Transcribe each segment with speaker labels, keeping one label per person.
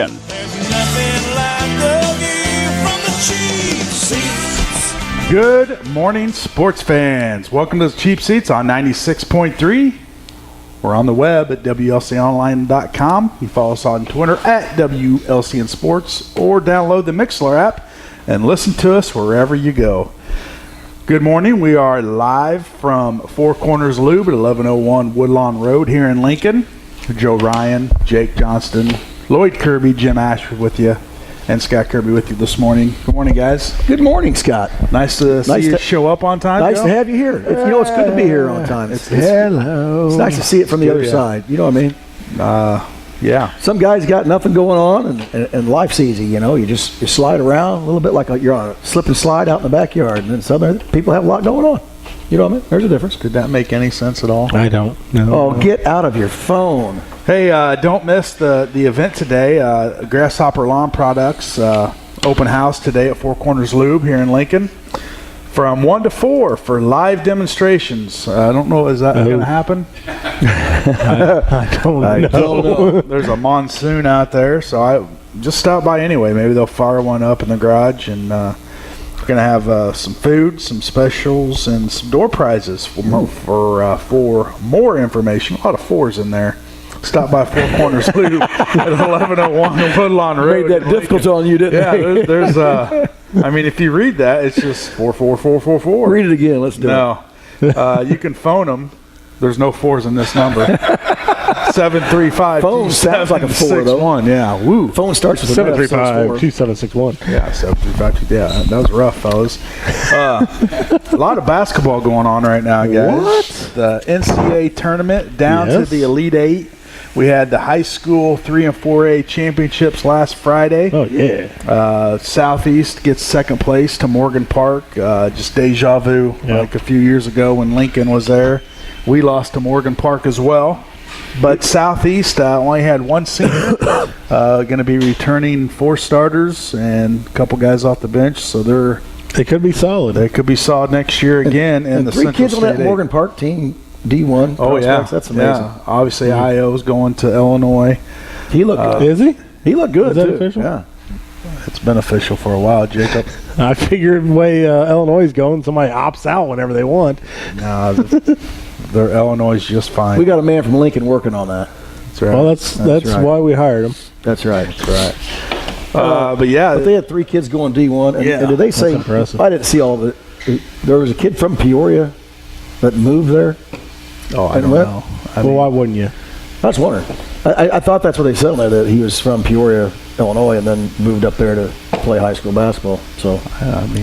Speaker 1: There's
Speaker 2: nothing like the view from the cheap seats.
Speaker 1: Good morning, sports fans. Welcome to the Cheap Seats on 96.3. We're on the web at WLCNonline.com. You follow us on Twitter at WLCN Sports or download the Mixlr app and listen to us wherever you go. Good morning. We are live from Four Corners Lube at 1101 Woodlawn Road here in Lincoln. Joe Ryan, Jake Johnston, Lloyd Kirby, Jim Ashford with you, and Scott Kirby with you this morning. Good morning, guys.
Speaker 3: Good morning, Scott.
Speaker 1: Nice to see you show up on time.
Speaker 3: Nice
Speaker 1: Joe.
Speaker 3: to have you here. It's good to be here on time.
Speaker 1: Hello.
Speaker 3: It's nice to see it from the other side. You know what I mean?
Speaker 1: Yeah.
Speaker 3: Some guys got nothing going on, and life's easy. You know, you slide around a little bit like you're on a slip and slide out in the backyard, and then some other people have a lot going on. You know what I mean? There's a difference.
Speaker 1: Did that make any sense at all?
Speaker 4: I don't know.
Speaker 3: Oh, get out of your phone.
Speaker 1: Hey, don't miss the event today. Grasshopper Lawn Products open house today at Four Corners Lube here in Lincoln from 1 to 4 for live demonstrations. I don't know, is that going to happen?
Speaker 4: I don't know.
Speaker 1: There's a monsoon out there, so I just stop by anyway. Maybe they'll fire one up in the garage, and we're going to have some food, some specials, and some door prizes. For more information, a lot of fours in there. Stop by Four Corners Lube at 1101 Woodlawn Road.
Speaker 3: Made that difficult on you, didn't
Speaker 1: it? Yeah, there's I mean, if you read that, it's just 44444.
Speaker 3: Read it again. Let's do
Speaker 1: it. You can phone them. There's no fours in this number. 735.
Speaker 3: Phone sounds like a 4, though.
Speaker 1: Yeah, woo.
Speaker 3: Phone starts with
Speaker 4: 735-2761.
Speaker 1: Yeah, 735. Yeah, that was rough, fellas. A lot of basketball going on right now, guys.
Speaker 3: What?
Speaker 1: The NCAA tournament down to the Elite Eight. We had the high school 3 and 4A championships last Friday.
Speaker 4: Oh, yeah.
Speaker 1: Southeast gets second place to Morgan Park. Just deja vu, like a few years ago when Lincoln was there. We lost to Morgan Park as well. But Southeast only had one senior. Going to be returning 4 starters and a couple guys off the bench. So
Speaker 4: they could be solid.
Speaker 1: They could be solid next year again in the
Speaker 3: 3
Speaker 1: Central
Speaker 3: kids on that
Speaker 1: State
Speaker 3: Morgan Park team. D1
Speaker 1: prospects.
Speaker 3: Yeah, that's amazing.
Speaker 1: Yeah, obviously Io's going to Illinois.
Speaker 3: He looked good.
Speaker 4: Is he?
Speaker 3: He looked good.
Speaker 4: Is that
Speaker 3: too.
Speaker 4: official?
Speaker 3: Yeah,
Speaker 1: it's been official for a while, Jacob.
Speaker 4: I figured the way Illinois is going, somebody opts out whenever they want.
Speaker 1: No, they're Illinois just fine.
Speaker 3: We got a man from Lincoln working on that.
Speaker 1: That's right.
Speaker 4: Well, that's
Speaker 1: right.
Speaker 4: why we hired him.
Speaker 3: That's right.
Speaker 1: That's right. But
Speaker 3: they had 3 kids going D1. And did they say?
Speaker 4: Impressive.
Speaker 3: I didn't see all of it. There was a kid from Peoria that moved there.
Speaker 1: Oh, I don't know.
Speaker 4: Why wouldn't you?
Speaker 3: I was wondering. I thought that's what they said on there, that he was from Peoria, Illinois, and then moved up there to play high school basketball. So,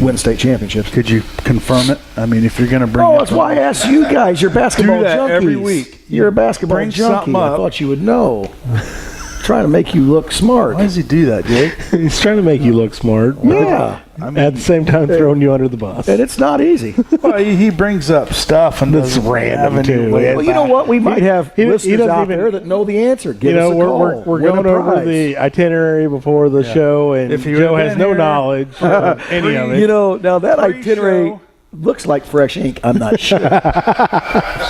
Speaker 3: win state championships.
Speaker 1: Could you confirm it? I mean, if you're going to bring
Speaker 3: that's why I asked you guys. You're basketball
Speaker 1: do that
Speaker 3: junkies.
Speaker 1: every week.
Speaker 3: You're a basketball
Speaker 1: Bring
Speaker 3: junkie.
Speaker 1: something up.
Speaker 3: I thought you would know. Trying to make you look smart.
Speaker 1: Why does he do that, Jake?
Speaker 4: He's trying to make you look smart.
Speaker 3: Yeah.
Speaker 1: I mean,
Speaker 4: at the same time, throwing you under the bus.
Speaker 3: And it's not easy.
Speaker 1: Well, he brings up stuff and
Speaker 4: that's random too.
Speaker 3: Well, you know what? We might have listeners out there that know the answer. Give us a call.
Speaker 4: We're going over the itinerary before the show, and if Joe has no knowledge of any of it.
Speaker 3: You know, now that itinerary looks like fresh ink. I'm not sure.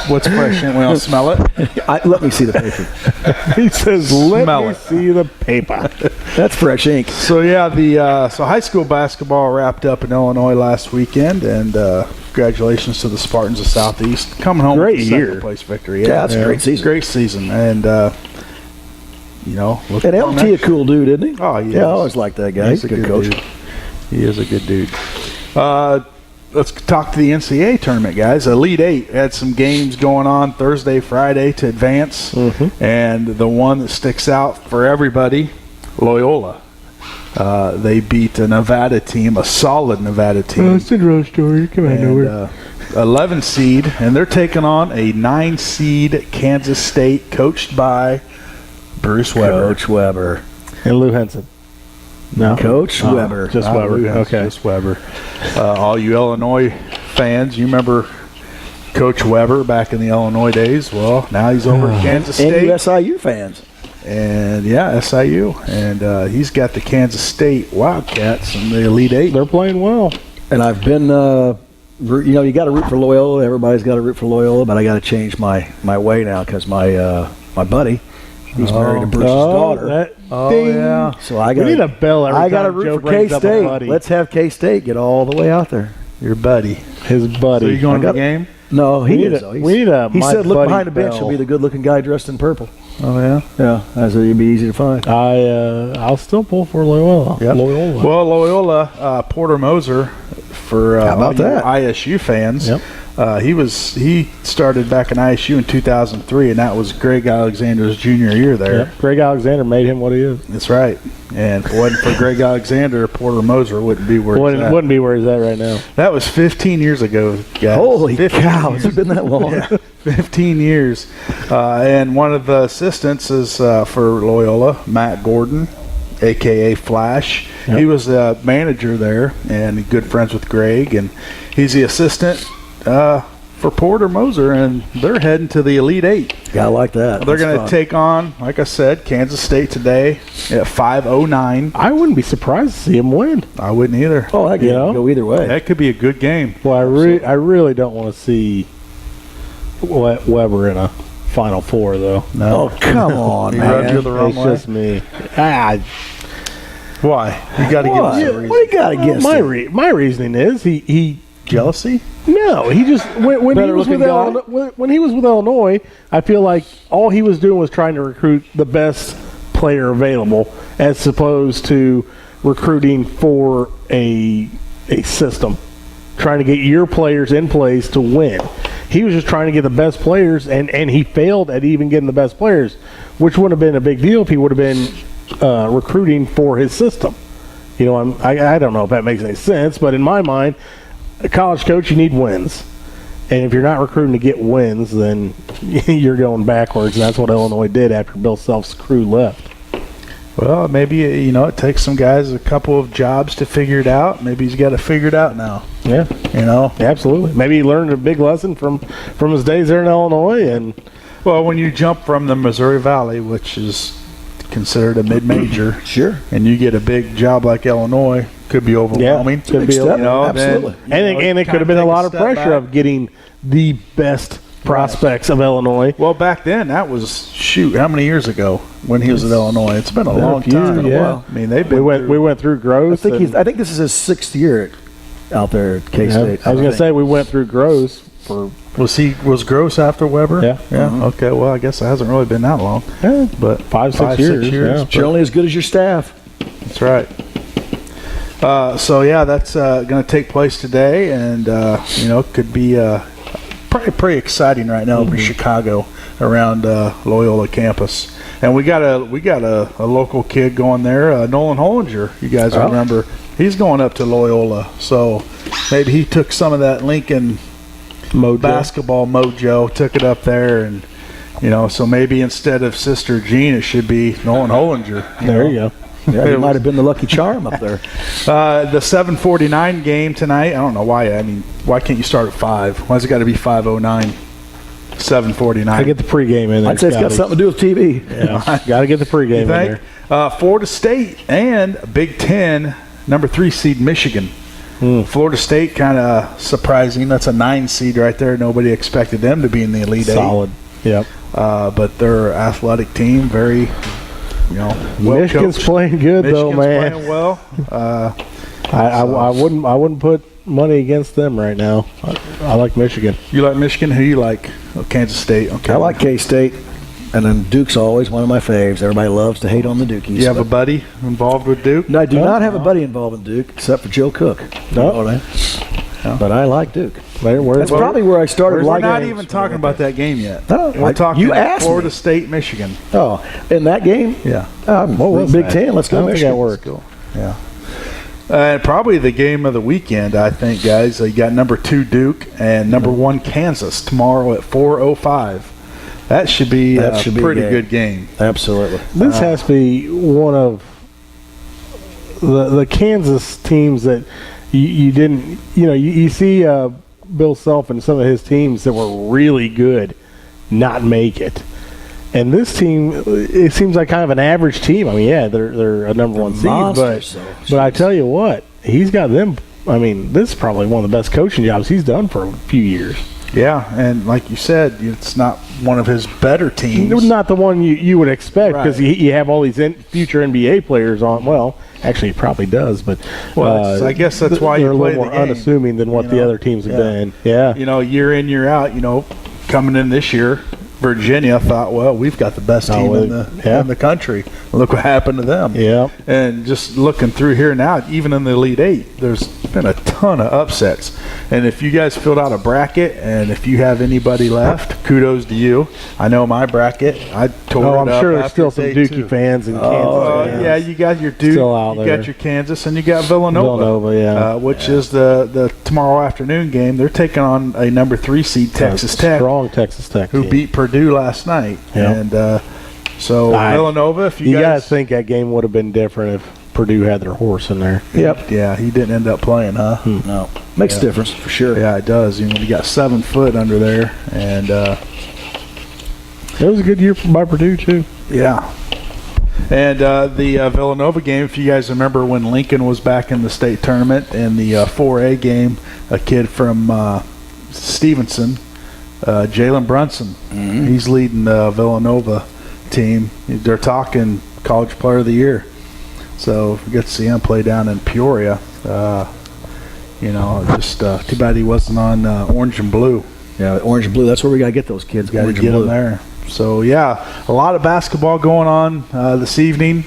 Speaker 1: What's fresh ink? We don't smell it.
Speaker 3: Let me see the paper.
Speaker 4: He says, "Let me see the paper."
Speaker 3: That's fresh ink.
Speaker 1: So yeah, so high school basketball wrapped up in Illinois last weekend, and congratulations to the Spartans of Southeast coming home with a second place victory.
Speaker 3: Yeah, that's a great season.
Speaker 1: Great season, and you know,
Speaker 3: and LT a cool dude, isn't he?
Speaker 1: Oh yeah,
Speaker 3: I always liked that guy. He's a good coach.
Speaker 1: Dude. He is a good dude. Let's talk to the NCAA tournament, guys. Elite Eight had some games going on Thursday, Friday to advance, and the one that sticks out for everybody, Loyola. They beat a Nevada team, a solid Nevada team.
Speaker 4: Oh, Cinderella story. Come on over.
Speaker 1: 11 seed, and they're taking on a 9 seed Kansas State, coached by Bruce Weber.
Speaker 3: Coach Weber.
Speaker 4: And Lou Henson. No,
Speaker 3: Coach Weber.
Speaker 4: Just Weber. Okay,
Speaker 1: just Weber. All you Illinois fans, you remember Coach Weber back in the Illinois days? Well, now he's over at Kansas State.
Speaker 3: And you SIU fans.
Speaker 1: And yeah, SIU, and he's got the Kansas State Wildcats in the Elite Eight.
Speaker 4: They're playing well.
Speaker 3: And I've been, you got to root for Loyola. Everybody's got to root for Loyola, but I got to change my way now because my buddy He's married to Bruce's daughter.
Speaker 4: Yeah.
Speaker 3: So I
Speaker 4: We
Speaker 3: got
Speaker 4: need a bell every
Speaker 3: I got to
Speaker 4: time
Speaker 3: root
Speaker 4: Joe
Speaker 3: for
Speaker 4: brings up a
Speaker 3: K-State.
Speaker 4: buddy.
Speaker 3: Let's have K-State get all the way out there.
Speaker 1: Your buddy.
Speaker 4: His buddy.
Speaker 1: So you going to the game?
Speaker 3: No, he is.
Speaker 4: We need a
Speaker 3: He
Speaker 4: my
Speaker 3: said, "Look
Speaker 4: buddy
Speaker 3: behind the bench.
Speaker 4: bell."
Speaker 3: He'll be the good-looking guy dressed in purple."
Speaker 1: Oh, yeah?
Speaker 3: Yeah, that's it'd be easy to find.
Speaker 4: I'll still pull for Loyola.
Speaker 1: Yep.
Speaker 4: Loyola.
Speaker 1: Well, Loyola, Porter Moser, for
Speaker 3: How about
Speaker 1: all you
Speaker 3: that?
Speaker 1: ISU fans.
Speaker 4: Yep.
Speaker 1: He started back in ISU in 2003, and that was Greg Alexander's junior year there.
Speaker 4: Yeah. Greg Alexander made him what he is.
Speaker 1: That's right. And if it wasn't for Greg Alexander, Porter Moser wouldn't be where he's at.
Speaker 4: Wouldn't be where he's at right now.
Speaker 1: That was 15 years ago, guys.
Speaker 3: Holy
Speaker 1: 15
Speaker 3: cow!
Speaker 1: years.
Speaker 3: Has it been that long?
Speaker 1: Yeah, 15 years. And one of the assistants is for Loyola, Matt Gordon, a.k.a. Flash.
Speaker 4: Yep.
Speaker 1: He was the manager there and good friends with Greg. And he's the assistant for Porter Moser, and they're heading to the Elite Eight.
Speaker 3: Yeah, I like that.
Speaker 1: They're
Speaker 3: That's
Speaker 1: going to
Speaker 3: fun.
Speaker 1: take on, like I said, Kansas State today at 5:09.
Speaker 4: I wouldn't be surprised to see him win.
Speaker 1: I wouldn't either.
Speaker 3: Oh, that
Speaker 4: You
Speaker 3: could
Speaker 4: know?
Speaker 3: go either way.
Speaker 1: That could be a good game.
Speaker 4: Well, I really don't want to see Weber in a Final Four, though.
Speaker 1: No.
Speaker 3: Oh, come on,
Speaker 1: He rubbed you
Speaker 3: man.
Speaker 1: the wrong
Speaker 4: It's
Speaker 1: way.
Speaker 4: just me.
Speaker 1: Why? You got to give us a reason.
Speaker 3: What do you got against
Speaker 4: my
Speaker 3: him?
Speaker 4: my reasoning is he
Speaker 1: Jealousy?
Speaker 4: no, he just when he
Speaker 3: Better
Speaker 4: was with
Speaker 3: looking guy?
Speaker 4: Illinois, when he was with Illinois, I feel like all he was doing was trying to recruit the best player available, as opposed to recruiting for a system, trying to get your players in place to win. He was just trying to get the best players, and he failed at even getting the best players, which would have been a big deal if he would have been recruiting for his system. You know, I don't know if that makes any sense, but in my mind, a college coach, you need wins. And if you're not recruiting to get wins, then you're going backwards. And that's what Illinois did after Bill Self's crew left.
Speaker 1: Well, maybe, it takes some guys a couple of jobs to figure it out. Maybe he's got to figure it out now.
Speaker 4: Yeah, absolutely. Maybe he learned a big lesson from his days there in Illinois. And
Speaker 1: Well, when you jump from the Missouri Valley, which is considered a mid-major,
Speaker 3: Sure.
Speaker 1: and you get a big job like Illinois, could be overwhelming.
Speaker 4: could
Speaker 3: Big
Speaker 4: be
Speaker 3: step.
Speaker 1: Absolutely.
Speaker 4: and it could have been a lot of pressure of getting the best prospects of Illinois.
Speaker 1: Well, back then, that was, how many years ago when he was at Illinois? It's been a long
Speaker 4: few,
Speaker 1: time.
Speaker 4: yeah.
Speaker 1: I mean, they've
Speaker 4: We
Speaker 1: been
Speaker 4: went through Gross.
Speaker 3: I think this is his 6th year out there at K-State.
Speaker 4: I was going to say we went through Gross for
Speaker 1: Was Gross after Weber?
Speaker 4: Yeah.
Speaker 1: Yeah. Okay. Well, I guess it hasn't really been that long, but
Speaker 4: 5-6 years. Yeah.
Speaker 3: But you're only as good as your staff.
Speaker 1: That's right. So yeah, that's going to take place today, and could be pretty exciting right now in Chicago around Loyola campus. And we got a local kid going there, Nolan Hollinger. You guys remember? He's going up to Loyola, so maybe he took some of that Lincoln basketball mojo, took it up there, and so maybe instead of Sister Jean, it should be Nolan Hollinger.
Speaker 4: There you go.
Speaker 3: Yeah, he might have been the lucky charm up there.
Speaker 1: The 7:49 game tonight. I don't know why. I mean, why can't you start at 5? Why's it got to be 5:09? 7:49.
Speaker 4: I get the pregame in there.
Speaker 3: I'd say it's got something to do with TV.
Speaker 4: Yeah, got to get the pregame in
Speaker 1: You think?
Speaker 4: there.
Speaker 1: Florida State and Big Ten number 3 seed Michigan. Florida State kind of surprising. That's a 9 seed right there. Nobody expected them to be in the Elite
Speaker 4: Solid. Yep.
Speaker 1: Eight. But they're an athletic team. Very, well
Speaker 4: Michigan's
Speaker 1: coached.
Speaker 4: playing good though,
Speaker 1: Michigan's
Speaker 4: man.
Speaker 1: playing well.
Speaker 4: I wouldn't put money against them right now. I like Michigan.
Speaker 1: You like Michigan? Who you like? Oh, Kansas State. Okay.
Speaker 3: I like K-State, and then Duke's always one of my faves. Everybody loves to hate on the Dukies.
Speaker 1: You have a buddy involved with Duke?
Speaker 3: No, I do not have a buddy involved in Duke, except for Joe Cook.
Speaker 4: No.
Speaker 3: But I like Duke.
Speaker 1: Well,
Speaker 3: That's probably where I started
Speaker 1: We're
Speaker 3: liking
Speaker 1: not
Speaker 3: it.
Speaker 1: even talking about that game yet.
Speaker 3: No,
Speaker 1: We're talking
Speaker 3: you asked me.
Speaker 1: Florida State, Michigan.
Speaker 3: Oh, in that game?
Speaker 1: Yeah.
Speaker 3: What was Big
Speaker 4: that?
Speaker 3: Ten. Let's
Speaker 4: I
Speaker 3: go
Speaker 4: don't think
Speaker 3: Michigan.
Speaker 4: that worked.
Speaker 1: Yeah. Probably the game of the weekend, I think, guys. You got number 2 Duke and number 1 Kansas tomorrow at 4:05. That should be a pretty good game.
Speaker 3: Absolutely.
Speaker 4: This has to be one of the Kansas teams that you didn't, you see Bill Self and some of his teams that were really good not make it. And this team, it seems like kind of an average team. I mean, yeah, they're a number 1 seed, but I tell you what, he's got them. I mean, this is probably one of the best coaching jobs he's done for a few years.
Speaker 1: Yeah, and like you said, it's not one of his better teams.
Speaker 4: Not the one you would expect because
Speaker 1: Right.
Speaker 4: you have all these future NBA players on. Well, actually, he probably does, but
Speaker 1: I guess that's why
Speaker 4: they're
Speaker 1: you
Speaker 4: a
Speaker 1: play
Speaker 4: little
Speaker 1: the
Speaker 4: more
Speaker 1: game,
Speaker 4: unassuming than what
Speaker 1: you
Speaker 4: the
Speaker 1: know?
Speaker 4: other teams have
Speaker 1: Yeah.
Speaker 4: been. Yeah,
Speaker 1: Year in, year out, coming in this year, Virginia thought, well, we've got the best team in the country. Look what happened to them.
Speaker 4: yeah.
Speaker 1: And just looking through here now, even in the Elite Eight, there's been a ton of upsets. And if you guys filled out a bracket, and if you have anybody left, kudos to you. I know my bracket. I tore
Speaker 4: Oh,
Speaker 1: it
Speaker 4: I'm
Speaker 1: up
Speaker 4: sure there's
Speaker 1: after
Speaker 4: still some
Speaker 1: day
Speaker 4: Dookie
Speaker 1: 2.
Speaker 4: fans in Kansas. Fans.
Speaker 1: Yeah, you got your Duke,
Speaker 4: Still out
Speaker 1: you
Speaker 4: there.
Speaker 1: got your Kansas, and you got Villanova.
Speaker 4: Villanova, yeah.
Speaker 1: Which is the tomorrow afternoon game. They're taking on a number 3 seed Texas Tech,
Speaker 4: Strong Texas Tech
Speaker 1: who
Speaker 4: team.
Speaker 1: beat Purdue last night.
Speaker 4: Yeah.
Speaker 1: And so Villanova, if
Speaker 4: You
Speaker 1: guys
Speaker 4: gotta think that game would have been different if Purdue had their horse in there.
Speaker 3: Yep.
Speaker 1: Yeah, he didn't end up playing, huh?
Speaker 3: No. Makes a difference for sure.
Speaker 1: Yeah, it does. You got 7 foot under there, and
Speaker 4: It was a good year by Purdue too.
Speaker 1: yeah. And the Villanova game, if you guys remember when Lincoln was back in the state tournament in the 4A game, a kid from Stevenson, Jalen Brunson, he's leading the Villanova team. They're talking college player of the year. So we get to see him play down in Peoria. Just too bad he wasn't on Orange and Blue.
Speaker 3: Yeah, orange and blue. That's where we got to get those kids.
Speaker 1: Got to
Speaker 3: Orange
Speaker 1: get
Speaker 3: and
Speaker 1: them
Speaker 3: blue.
Speaker 1: there. So, yeah, a lot of basketball going on this evening.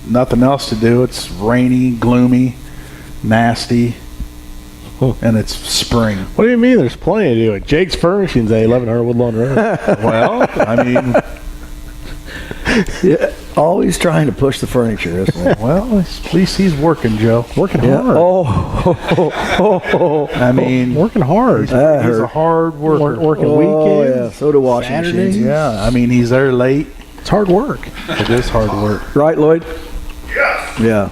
Speaker 1: Nothing else to do. It's rainy, gloomy, nasty, and it's spring.
Speaker 4: What do you mean? There's plenty to do. At Jake's Furnishings at 1100 Woodlawn Road.
Speaker 1: Well, I mean,
Speaker 3: Yeah, always trying to push the furniture, isn't it?
Speaker 1: well, at least he's working, Joe.
Speaker 4: Working
Speaker 3: Yeah.
Speaker 4: hard.
Speaker 1: I mean,
Speaker 4: Working hard.
Speaker 1: he's a hard worker.
Speaker 4: Working
Speaker 3: Oh,
Speaker 4: weekends.
Speaker 3: yeah. So do washing
Speaker 4: Saturdays.
Speaker 3: machines.
Speaker 1: Yeah, I mean, he's there late.
Speaker 4: It's hard work.
Speaker 1: It is hard work.
Speaker 3: Right, Lloyd? Yes. Yeah.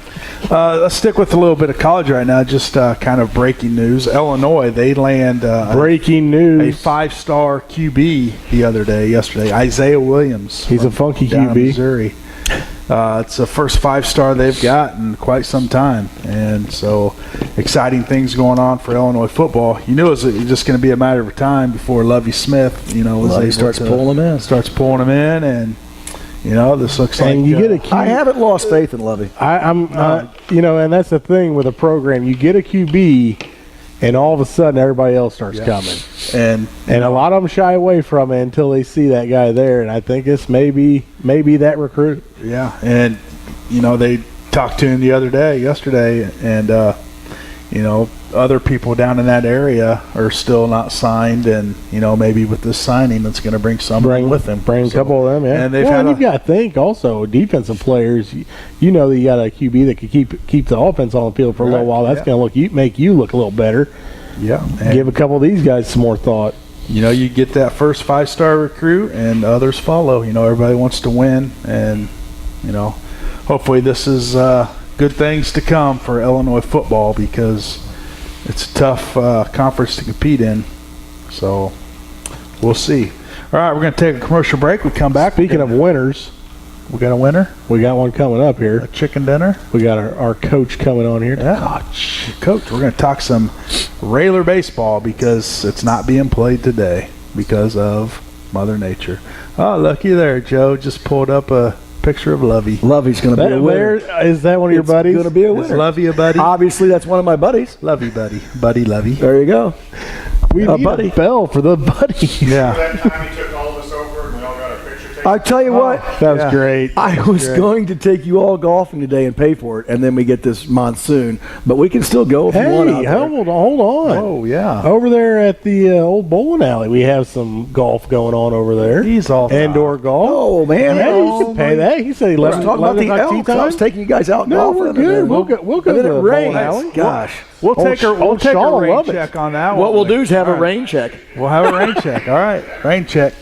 Speaker 1: Let's stick with a little bit of college right now. Just kind of breaking news. Illinois, they land
Speaker 4: Breaking
Speaker 1: a
Speaker 4: news.
Speaker 1: 5-star QB yesterday. Isaiah Williams.
Speaker 4: He's a funky
Speaker 1: down in
Speaker 4: QB.
Speaker 1: Missouri. It's the first 5-star they've got in quite some time. And so exciting things going on for Illinois football. You knew it was just going to be a matter of time before Lovie Smith, was
Speaker 3: Lovie
Speaker 1: able
Speaker 3: starts
Speaker 1: to-
Speaker 3: pulling them in.
Speaker 1: Starts pulling them in, and this looks like
Speaker 4: And you get a QB.
Speaker 3: I haven't lost faith in Lovey.
Speaker 4: I'm, and that's the thing with a program. You get a QB, and all of a sudden everybody else starts coming.
Speaker 1: and
Speaker 4: And a lot of them shy away from it until they see that guy there. And I think it's maybe that recruit.
Speaker 1: yeah, and they talked to him yesterday, and other people down in that area are still not signed, and maybe with this signing that's going to bring someone with him.
Speaker 4: Bring a couple of them, yeah.
Speaker 1: And they've
Speaker 4: well,
Speaker 1: had
Speaker 4: and you've got to think also defensive players. You know that you got a QB that could keep the offense on the field for a little
Speaker 1: Right,
Speaker 4: while. That's
Speaker 1: yeah.
Speaker 4: going to make you look a little better.
Speaker 1: Yeah, and
Speaker 4: Give a couple of these guys some more thought.
Speaker 1: you get that first 5-star recruit, and others follow. Everybody wants to win, and hopefully this is good things to come for Illinois football, because it's a tough conference to compete in. So we'll see. All right, we're going to take a commercial break. We come back.
Speaker 4: Speaking of winners,
Speaker 1: we got a winner,
Speaker 4: we got one coming up
Speaker 1: a
Speaker 4: here.
Speaker 1: chicken dinner.
Speaker 4: We got our coach coming on here.
Speaker 1: Yeah, Coach, we're going to talk some Railer baseball, because it's not being played today because of Mother Nature. Oh, looky there, Joe. Just pulled up a picture of Lovey.
Speaker 3: Lovey's going to be a winner.
Speaker 4: Is that one of your buddies?
Speaker 3: Going to be a
Speaker 1: Is
Speaker 3: winner.
Speaker 1: Lovey a buddy?
Speaker 3: Obviously, that's one of my buddies.
Speaker 1: Lovey buddy. Buddy Lovey.
Speaker 3: There you go.
Speaker 4: We need
Speaker 3: buddy.
Speaker 4: a bell for the buddy.
Speaker 1: Yeah.
Speaker 5: That time he took all of us over and we all got our picture taken.
Speaker 3: I tell you what,
Speaker 4: That was
Speaker 1: Yeah.
Speaker 4: great.
Speaker 3: I was going to take you all golfing today and pay for it, and then we get this monsoon. But we can still go if you want out
Speaker 4: Hey,
Speaker 3: there.
Speaker 4: hold on.
Speaker 1: Oh, yeah.
Speaker 4: Over there at the old bowling alley, we have some golf going on over there.
Speaker 1: He's all
Speaker 4: Indoor golf.
Speaker 3: Oh, man.
Speaker 4: Hey, you can pay that. He said
Speaker 3: I
Speaker 4: 11
Speaker 3: was talking about the
Speaker 4: 11 o'clock
Speaker 3: Elks.
Speaker 4: tea
Speaker 3: I was
Speaker 4: time.
Speaker 3: taking you guys out
Speaker 4: No,
Speaker 3: golfing.
Speaker 4: we're
Speaker 3: and
Speaker 4: good.
Speaker 3: then
Speaker 4: We'll go
Speaker 3: and then
Speaker 4: to
Speaker 3: it
Speaker 4: the
Speaker 3: rains.
Speaker 4: bowling alley.
Speaker 3: Gosh.
Speaker 1: We'll take
Speaker 4: Old
Speaker 1: a
Speaker 4: Shaw will
Speaker 1: rain
Speaker 4: love it.
Speaker 1: check on that one.
Speaker 3: What we'll do is have a
Speaker 1: All right.
Speaker 3: rain check.
Speaker 1: We'll have a rain check. All right. Rain check.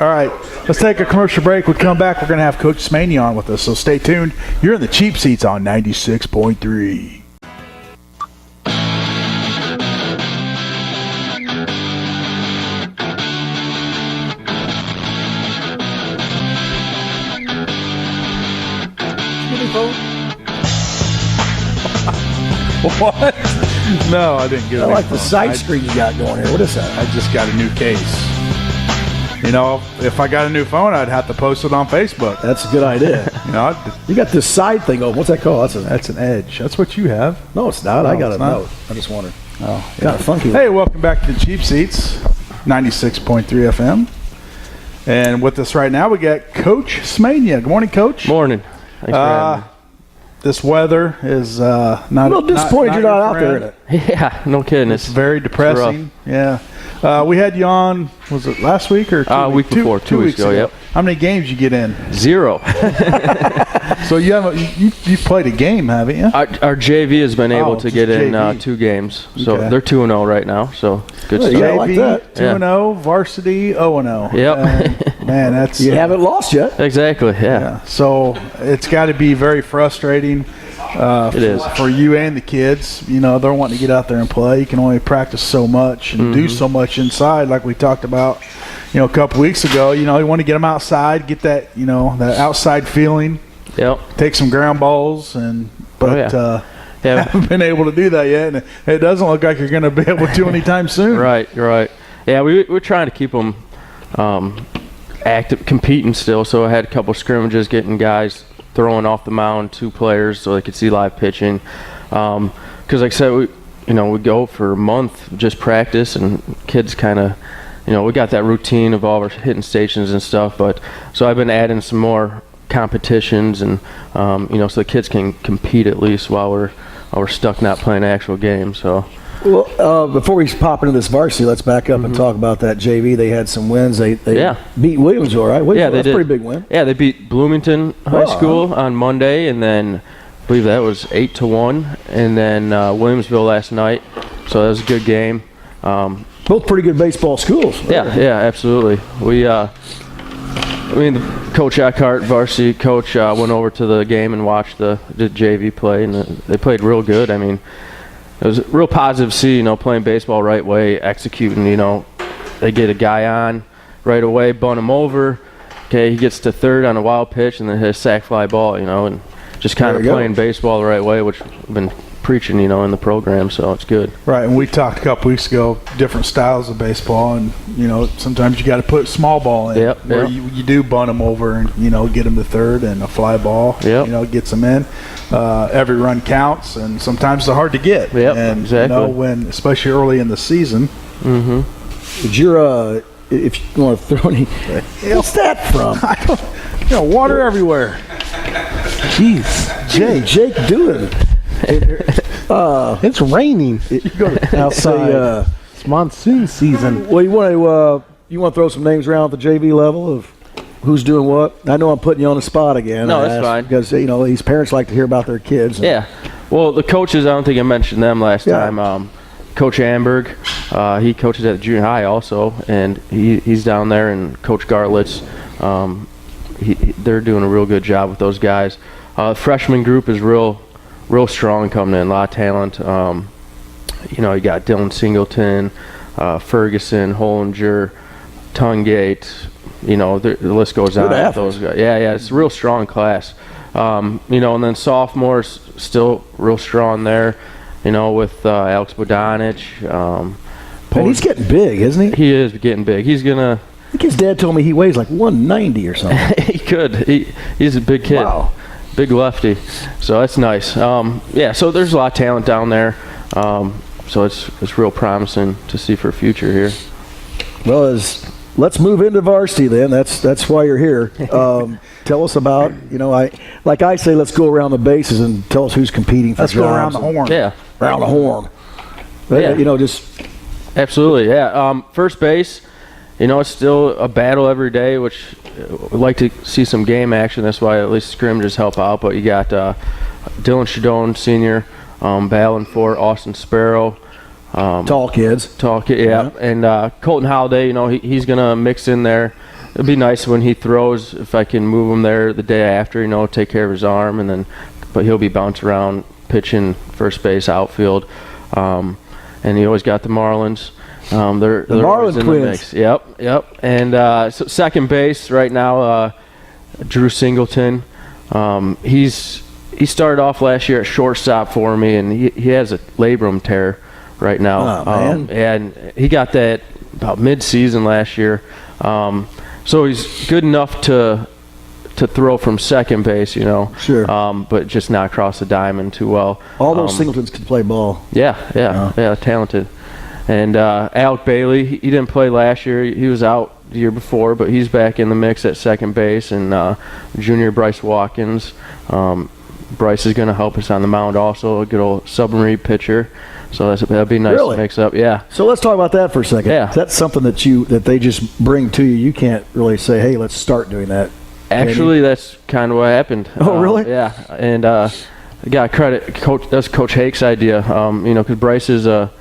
Speaker 1: All right. Let's take a commercial break. We come back. We're going to have Coach Smania on with us. So stay tuned. You're in the cheap seats on 96.3. What? No, I didn't get a
Speaker 3: I
Speaker 1: new
Speaker 3: like the
Speaker 1: phone.
Speaker 3: side screen you got going here. What is that?
Speaker 1: I just got a new case. You know, if I got a new phone, I'd have to post it on Facebook.
Speaker 3: That's a good idea.
Speaker 1: You know,
Speaker 3: You got this side thing open. What's that called?
Speaker 1: that's an Edge. That's what you have.
Speaker 3: No, it's not. I got
Speaker 1: it's
Speaker 3: a
Speaker 1: not.
Speaker 3: note. I just wondered.
Speaker 1: Oh,
Speaker 3: Kind of funky.
Speaker 1: Hey, welcome back to the Cheap Seats, 96.3 FM. And with us right now, we got Coach Smania. Good morning, Coach.
Speaker 6: Morning. Thanks for having
Speaker 1: This weather is not.
Speaker 3: I'm a little disappointed you're not out there in it.
Speaker 6: me. Yeah, no kidding.
Speaker 1: It's very depressing. Yeah. We had you on, was it last week or 2 weeks?
Speaker 6: Week before, 2 weeks ago, yep.
Speaker 1: How many games you get in?
Speaker 6: 0.
Speaker 1: So you haven't you've played a game, haven't you?
Speaker 6: Our JV has been able to
Speaker 1: just
Speaker 6: get in
Speaker 1: JV.
Speaker 6: 2 games. So
Speaker 1: Okay.
Speaker 6: they're 2-0 right now. So good
Speaker 3: Well,
Speaker 6: stuff.
Speaker 3: yeah, I like that.
Speaker 1: 2-0, varsity 0-0.
Speaker 6: Yep.
Speaker 1: And, man, that's
Speaker 3: You haven't lost yet.
Speaker 6: Exactly, yeah.
Speaker 1: yeah. So it's got to be very frustrating.
Speaker 6: It is.
Speaker 1: For you and the kids. You know, they're wanting to get out there and play. You can only practice so much and do so much inside, like we talked about, a couple weeks ago. You know, you want to get them outside, get that, that outside feeling,
Speaker 6: Yep.
Speaker 1: take some ground balls, but
Speaker 6: Yeah.
Speaker 1: haven't been able to do that yet. And it doesn't look like you're going to be able to anytime soon.
Speaker 6: Right, you're right. Yeah, we're trying to keep them active, competing still. So I had a couple scrimmages, getting guys throwing off the mound, 2 players, so they could see live pitching. Because like I said, we go for a month just practice, and kids kind of, we got that routine of all our hitting stations and stuff. But so I've been adding some more competitions, and so the kids can compete at least while we're stuck not playing actual games. So.
Speaker 3: Well, before we pop into this varsity, let's back up and talk about that JV. They had some wins. They
Speaker 6: Yeah.
Speaker 3: beat Williamsville, right? Williamsville,
Speaker 6: Yeah, they
Speaker 3: that's
Speaker 6: did.
Speaker 3: a pretty big win.
Speaker 6: Yeah, they beat Bloomington High School on Monday, and then I believe that was 8-1, and then Williamsville last night. So that was a good game.
Speaker 3: Both pretty good baseball schools.
Speaker 6: Yeah, absolutely. We, Coach Eckhart, varsity coach, went over to the game and watched the JV play, and they played real good. I mean, it was real positive to see, playing baseball right way, executing, they get a guy on right away, bunt him over. Okay, he gets to third on a wild pitch and then hit a sac fly ball, and just kind of playing baseball the right way, which we've been preaching, in the program, so it's good.
Speaker 1: Right, and we talked a couple weeks ago, different styles of baseball, and, sometimes you got to put small ball in.
Speaker 6: Yep,
Speaker 1: where
Speaker 6: yep.
Speaker 1: you do bunt them over and, get them to third, and a fly ball,
Speaker 6: Yep.
Speaker 1: gets them in. Every run counts, and sometimes they're hard to get.
Speaker 6: Yep,
Speaker 1: and,
Speaker 6: exactly.
Speaker 1: especially early in the season.
Speaker 3: Did your, if you want to throw any, what's that from?
Speaker 1: Water everywhere.
Speaker 3: Jeez, Jake doing.
Speaker 4: It's raining outside. It's monsoon season.
Speaker 3: Well, you want to throw some names around at the JV level of who's doing what? I know I'm putting you on the spot again.
Speaker 6: No,
Speaker 3: I
Speaker 6: that's
Speaker 3: asked
Speaker 6: fine.
Speaker 3: Because these parents like to hear about their kids.
Speaker 6: Yeah. Well, the coaches, I don't think I mentioned them last time. Coach Amberg, he coaches at junior high also, and he's down there, and Coach Garlitz, they're doing a real good job with those guys. Freshman group is real strong coming in, a lot of talent. You got Dylan Singleton, Ferguson, Hollinger, Tungate. The list goes on with those guys. Yeah, it's a real strong class. And then sophomores still real strong there. With Alex Bodanich.
Speaker 3: And he's getting big, isn't he?
Speaker 6: He is getting big. He's gonna.
Speaker 3: I think his dad told me he weighs like 190 or something.
Speaker 6: He could. He's a big kid.
Speaker 3: Wow.
Speaker 6: Big lefty. So that's nice. So there's a lot of talent down there. So it's real promising to see for future here.
Speaker 3: Well, let's move into varsity then. That's why you're here. Tell us about, I say, let's go around the bases and tell us who's competing for
Speaker 1: Let's
Speaker 3: jobs.
Speaker 1: go around the horn.
Speaker 6: Yeah.
Speaker 3: Around the horn.
Speaker 6: Yeah.
Speaker 3: Just
Speaker 6: Absolutely. Yeah. First base. It's still a battle every day, which we'd like to see some game action. That's why at least scrimmages help out. But you got Dylan Shadone, senior, battling for Austin Sparrow.
Speaker 3: tall kids.
Speaker 6: Yeah. And Colton Holiday, he's going to mix in there. It'd be nice when he throws, if I can move him there the day after, take care of his arm. But he'll be bounced around, pitching first base, outfield. And he always got the Marlins. They're always in
Speaker 3: twins.
Speaker 6: the mix. Yep. And so second base right now, Drew Singleton. He's he started off last year at shortstop for me, and he has a labrum tear right now.
Speaker 3: Oh, man.
Speaker 6: And he got that about mid-season last year. So he's good enough to throw from second base, you know.
Speaker 3: Sure.
Speaker 6: But just not cross the diamond too well.
Speaker 3: All those singletons can play ball.
Speaker 6: Yeah, talented. And Alec Bailey, he didn't play last year. He was out the year before, but he's back in the mix at second base. And junior Bryce Watkins. Bryce is going to help us on the mound also, a good old submarine pitcher. So that'd be nice
Speaker 3: Really?
Speaker 6: to mix up. Yeah.
Speaker 3: So let's talk about that for a second.
Speaker 6: Yeah.
Speaker 3: That's something that they just bring to you. You can't really say, hey, let's start doing that.
Speaker 6: Actually, that's kind of what happened.
Speaker 3: Oh, really?
Speaker 6: Yeah. And I got credit. That's Coach Hake's idea. You know, because Bryce is a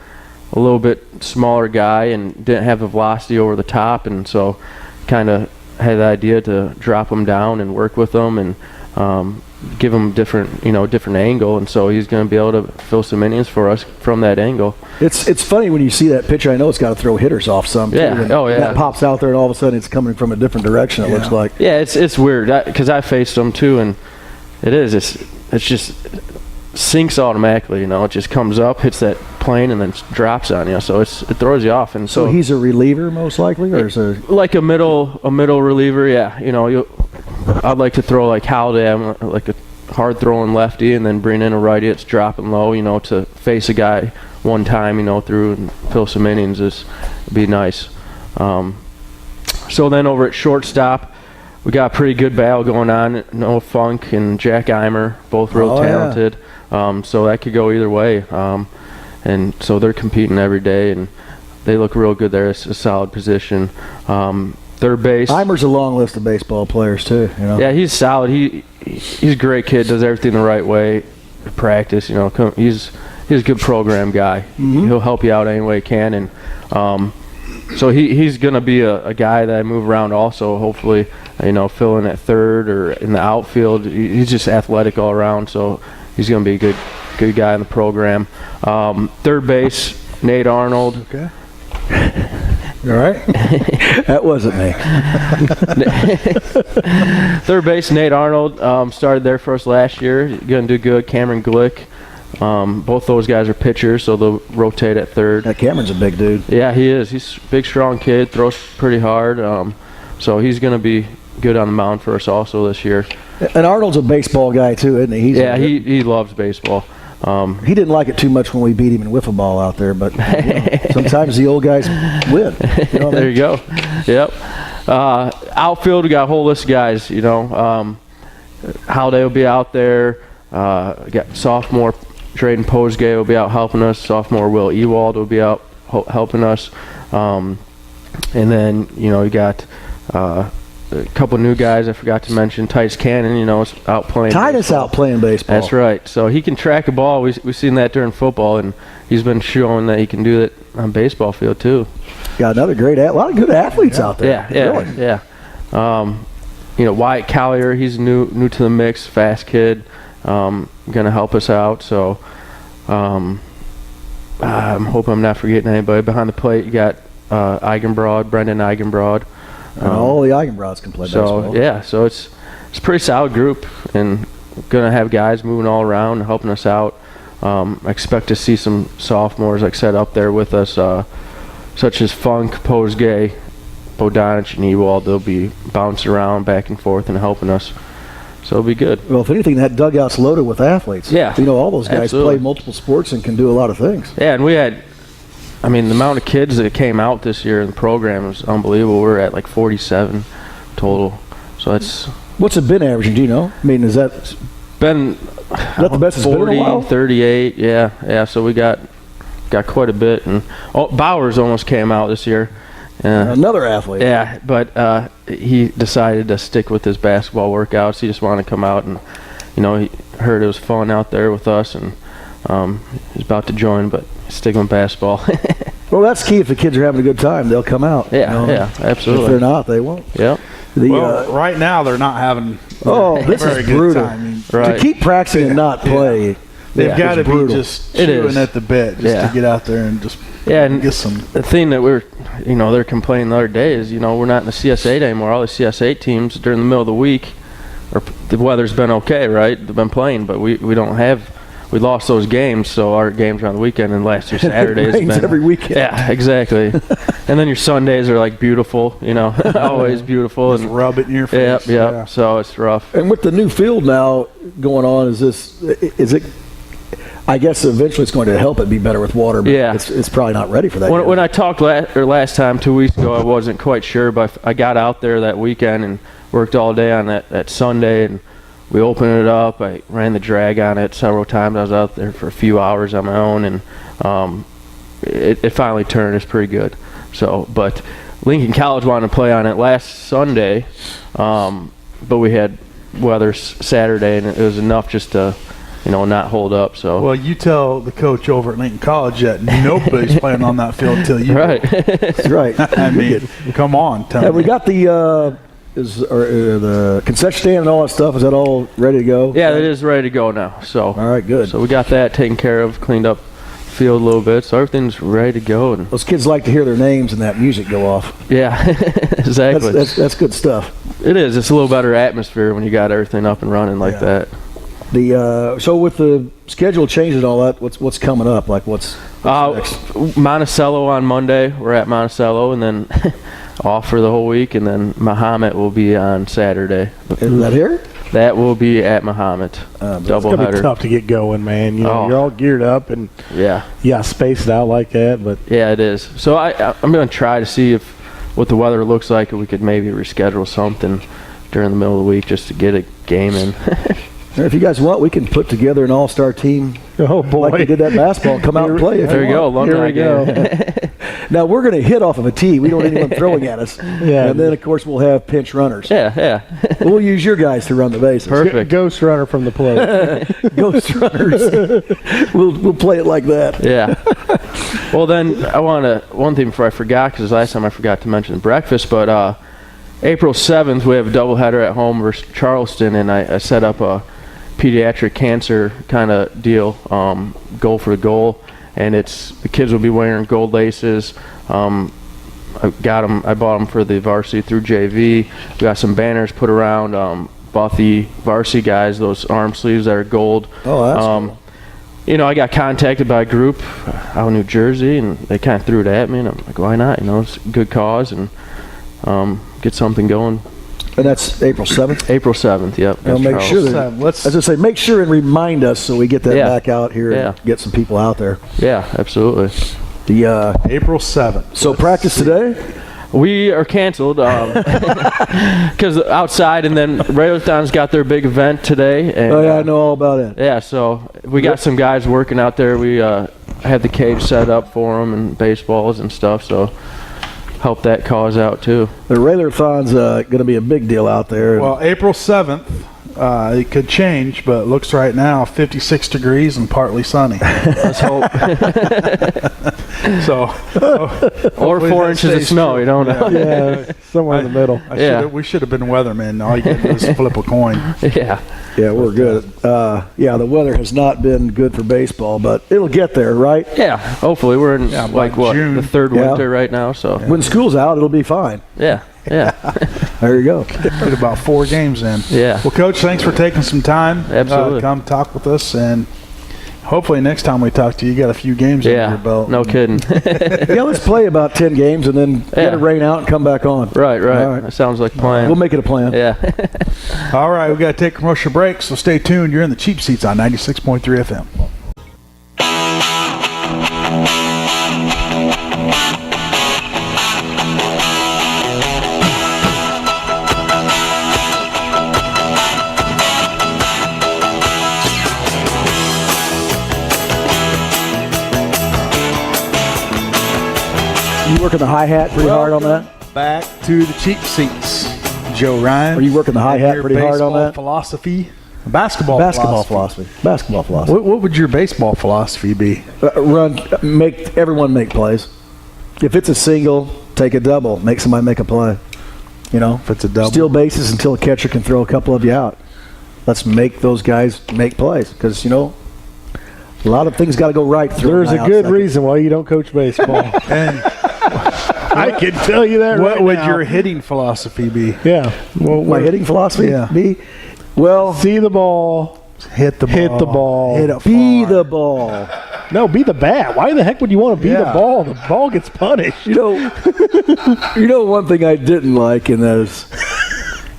Speaker 6: little bit smaller guy and didn't have the velocity over the top, and so kind of had the idea to drop him down and work with him and give him different angle, and so he's going to be able to fill some innings for us from that angle.
Speaker 3: It's funny when you see that pitcher. I know it's got to throw hitters off some.
Speaker 6: Yeah.
Speaker 3: Too,
Speaker 6: Oh, yeah.
Speaker 3: That pops out there, and all of a sudden it's coming from a different direction. It looks like.
Speaker 6: Yeah, it's weird because I faced them too, and it's just sinks automatically. You know, it just comes up, hits that plane, and then drops on you. So it throws you off. And
Speaker 3: So he's a reliever most likely, or is it
Speaker 6: like a middle reliever. Yeah, you know, I'd like to throw like Holiday. I'm like a hard throwing lefty, and then bring in a righty that's dropping low. You know, to face a guy one time. You know, through and fill some innings would be nice. So then over at shortstop, we got a pretty good battle going on. Noah Funk and Jack Eimer, both real talented. So that could go either way. And so they're competing every day, and they look real good there. It's a solid position. Third base.
Speaker 3: Eimer's a long list of baseball players too. You know.
Speaker 6: Yeah, he's solid. He's a great kid. Does everything the right way. Practice. You know, he's a good program guy.
Speaker 3: Mm-hmm.
Speaker 6: He'll help you out any way he can, and so he's gonna be a guy that I move around also. Hopefully, you know, filling at third or in the outfield. He's just athletic all around, so he's gonna be a good guy in the program. Third base, Nate Arnold.
Speaker 3: Okay. All right. That wasn't me.
Speaker 6: Third base, Nate Arnold started there for us last year. Going to do good. Cameron Glick. Both those guys are pitchers, so they'll rotate at third.
Speaker 3: That Cameron's a big dude.
Speaker 6: Yeah, he is. He's a big, strong kid. Throws pretty hard. So he's going to be good on the mound for us also this year.
Speaker 3: And Arnold's a baseball guy too, isn't he?
Speaker 6: He loves baseball.
Speaker 3: He didn't like it too much when we beat him in wiffle ball out there, but you know, sometimes the old guys win. You know what I
Speaker 6: There
Speaker 3: mean?
Speaker 6: you go. Yep. Outfield, we got a whole list of guys. You know, Holiday will be out there. Got sophomore Drayden Posgay will be out helping us. Sophomore Will Ewald will be out helping us. And then, you know, you got a couple new guys I forgot to mention. Titus Cannon, you know, is out playing
Speaker 3: Titus
Speaker 6: baseball.
Speaker 3: out playing baseball.
Speaker 6: That's right. So he can track a ball. We've seen that during football, and he's been showing that he can do it on baseball field too.
Speaker 3: Got another a lot of good athletes out there. Really.
Speaker 6: Yeah. You know, Wyatt Collier, he's new to the mix, fast kid, gonna help us out. So I'm hoping I'm not forgetting anybody. Behind the plate, you got Brendan Eigenbrod.
Speaker 3: And all the Eigenbrods can play baseball.
Speaker 6: So it's a pretty solid group, and gonna have guys moving all around and helping us out. I expect to see some sophomores, like I said, up there with us, such as Funk, Posgay, Bodonich, and Ewald. They'll be bouncing around back and forth and helping us. So it'll be good.
Speaker 3: Well, if anything, that dugout's loaded with athletes.
Speaker 6: Yeah.
Speaker 3: You know, all those guys
Speaker 6: Absolutely.
Speaker 3: play multiple sports and can do a lot of things.
Speaker 6: Yeah, and we had, I mean, the amount of kids that came out this year in the program was unbelievable. We're at like 47 total. So that's
Speaker 3: What's it been averaging? Do you know? I mean, is that
Speaker 6: been
Speaker 3: the best it's been in a
Speaker 6: 40,
Speaker 3: while?
Speaker 6: 38. Yeah. So we got quite a bit, and Bowers almost came out this year.
Speaker 3: Another athlete.
Speaker 6: Yeah, but he decided to stick with his basketball workouts. He just wanted to come out, and you know, he heard it was fun out there with us, and he's about to join, but he's sticking with basketball.
Speaker 3: Well, that's key. If the kids are having a good time, they'll come out.
Speaker 6: Yeah,
Speaker 3: you know?
Speaker 6: yeah, absolutely.
Speaker 3: If they're not, they won't.
Speaker 6: Yep.
Speaker 1: Well, right now they're not having
Speaker 3: This
Speaker 1: very
Speaker 3: is
Speaker 1: good
Speaker 3: brutal.
Speaker 1: time. I mean,
Speaker 6: Right.
Speaker 3: To keep practicing and not play.
Speaker 1: they've
Speaker 6: Yeah,
Speaker 1: got to
Speaker 3: it's
Speaker 1: be
Speaker 3: brutal.
Speaker 1: just
Speaker 6: It
Speaker 1: chewing
Speaker 6: is.
Speaker 1: at the bit just to get out there and just
Speaker 6: and
Speaker 1: get some.
Speaker 6: the thing that they're complaining the other day is, you know, we're not in the CS8 anymore. All the CS8 teams during the middle of the week, the weather's been okay, right? They've been playing, but we lost those games, so our games are on the weekend, and last year Saturdays
Speaker 3: It rains every weekend.
Speaker 6: Yeah, exactly. And then your Sundays are like beautiful, always beautiful.
Speaker 1: Just rub it in your face.
Speaker 6: Yeah. So it's rough.
Speaker 3: And with the new field now going on, is it? I guess eventually it's going to help it be better with water, but
Speaker 6: Yeah.
Speaker 3: it's probably not ready for that.
Speaker 6: When I talked last time, 2 weeks ago, I wasn't quite sure, but I got out there that weekend and worked all day on that Sunday, and we opened it up. I ran the drag on it several times. I was out there for a few hours on my own, and it finally turned. It's pretty good. So, but Lincoln College wanted to play on it last Sunday, but we had weather Saturday, and it was enough just to not hold up. So
Speaker 1: Well, you tell the coach over at Lincoln College that nobody's playing on that field until you.
Speaker 6: right.
Speaker 3: That's right.
Speaker 1: I mean, come on, tell
Speaker 3: Have
Speaker 1: me.
Speaker 3: we got the the concession stand and all that stuff? Is that all ready to go?
Speaker 6: Yeah, it is ready to go now. So
Speaker 3: All right, good.
Speaker 6: So we got that taken care of, cleaned up the field a little bit, so everything's ready to go. And
Speaker 3: Those kids like to hear their names and that music go off.
Speaker 6: yeah, exactly.
Speaker 3: That's good stuff.
Speaker 6: It is. It's a little better atmosphere when you got everything up and running like
Speaker 1: Yeah.
Speaker 6: that.
Speaker 3: So with the schedule changes and all that, what's coming up? Like what's next?
Speaker 6: Monticello on Monday. We're at Monticello, and then off for the whole week, and then Mahomet will be on Saturday.
Speaker 3: Is that here?
Speaker 6: That will be at Mahomet.
Speaker 3: It's
Speaker 4: It's gonna be
Speaker 6: Doubleheader.
Speaker 4: tough to get going, man.
Speaker 6: Oh.
Speaker 4: You're all geared up and
Speaker 6: Yeah,
Speaker 4: space it out like that, but
Speaker 6: yeah, it is. So I'm going to try to see what the weather looks like, if we could maybe reschedule something during the middle of the week just to get a game in.
Speaker 3: If you guys want, we can put together an all-star team
Speaker 4: oh boy,
Speaker 3: like we did that basketball. Come out and play. If
Speaker 6: There you go.
Speaker 3: want.
Speaker 4: Here
Speaker 6: Alumni
Speaker 4: we go.
Speaker 6: game.
Speaker 3: Now we're going to hit off of a tee. We don't want anyone throwing at us.
Speaker 4: Yeah.
Speaker 3: And then of course we'll have pinch runners.
Speaker 6: Yeah.
Speaker 3: We'll use your guys to run the bases.
Speaker 6: Perfect.
Speaker 4: Ghost runner from the plate.
Speaker 3: Ghost runners. we'll play it like that.
Speaker 6: Yeah. Well, then one thing before I forgot, because last time I forgot to mention breakfast, but April 7th we have a doubleheader at home versus Charleston, and I set up a pediatric cancer kind of deal, goal for goal, and the kids will be wearing gold laces. I bought them for the varsity through JV. We got some banners put around. Bought the varsity guys those arm sleeves that are gold.
Speaker 3: Oh, that's cool.
Speaker 6: I got contacted by a group out in New Jersey, and they kind of threw it at me, and I'm like, why not? It's a good cause, and get something going.
Speaker 3: And that's April 7th.
Speaker 6: April 7th, yep.
Speaker 3: I'll make sure that,
Speaker 1: Let's-
Speaker 3: as I say, make sure and remind us so we get that
Speaker 6: Yeah.
Speaker 3: back out here and get some people out there.
Speaker 6: Yeah, absolutely.
Speaker 3: The
Speaker 1: April 7th.
Speaker 3: so practice today.
Speaker 6: We are canceled because outside, and then Railthon's got their big event today. And,
Speaker 3: Oh yeah, I know all about it.
Speaker 6: yeah, so we got some guys working out there. We had the cage set up for them and baseballs and stuff, so help that cause out too.
Speaker 3: The Railthon's going to be a big deal out there.
Speaker 1: Well, April 7th, it could change, but it looks right now 56 degrees and partly sunny.
Speaker 6: Let's hope.
Speaker 1: So,
Speaker 6: Or
Speaker 1: hopefully
Speaker 6: 4
Speaker 1: that
Speaker 6: inches of
Speaker 1: stays
Speaker 6: snow,
Speaker 1: true.
Speaker 6: you don't know.
Speaker 4: Yeah, somewhere in the middle.
Speaker 1: We should have been weathermen. All you got to do is flip a coin.
Speaker 6: Yeah.
Speaker 3: yeah, we're good. Yeah, the weather has not been good for baseball, but it'll get there, right?
Speaker 6: Yeah, hopefully we're in
Speaker 1: by June.
Speaker 6: the third
Speaker 3: Yeah.
Speaker 6: winter right now, so
Speaker 3: When school's out, it'll be fine.
Speaker 6: yeah.
Speaker 3: There you go.
Speaker 1: Get about 4 games in.
Speaker 6: Yeah.
Speaker 1: Well, Coach, thanks for taking some time.
Speaker 6: Absolutely.
Speaker 1: Come talk with us, and hopefully next time we talk to you, you got a few games under your
Speaker 6: Yeah,
Speaker 1: belt.
Speaker 6: no kidding.
Speaker 3: Yeah, let's play about 10 games and then get it rain out and come back on.
Speaker 6: Right.
Speaker 3: All right.
Speaker 6: That sounds like a plan.
Speaker 3: We'll make it a plan.
Speaker 6: Yeah.
Speaker 1: All right, we got to take a commercial break, so stay tuned. You're in the Cheap Seats on 96.3 FM.
Speaker 3: You working the hi-hat pretty hard on that?
Speaker 1: Back to the Cheap Seats. Joe Ryan.
Speaker 3: Are you working the hi-hat
Speaker 1: Your
Speaker 3: pretty hard on
Speaker 1: baseball
Speaker 3: that?
Speaker 1: philosophy? Basketball
Speaker 3: philosophy. Basketball philosophy.
Speaker 1: What would your baseball philosophy be?
Speaker 3: Make everyone make plays. If it's a single, take a double. Make somebody make a play.
Speaker 1: If it's a double.
Speaker 3: Steal bases until a catcher can throw a couple of you out. Let's make those guys make plays because a lot of things got to go right.
Speaker 4: There's a good reason why you don't coach baseball.
Speaker 1: And
Speaker 4: I can tell you that
Speaker 1: what
Speaker 4: right
Speaker 1: would
Speaker 4: now.
Speaker 1: your hitting philosophy be?
Speaker 4: Yeah. Well,
Speaker 3: My hitting philosophy
Speaker 1: Yeah.
Speaker 3: be Well,
Speaker 4: See the ball.
Speaker 1: Hit the ball.
Speaker 4: Hit the ball.
Speaker 1: Hit it
Speaker 3: be
Speaker 1: far.
Speaker 3: the ball.
Speaker 4: No, be the bat. Why the heck would you want to be the ball? The ball gets punished.
Speaker 3: You know, one thing I didn't like in those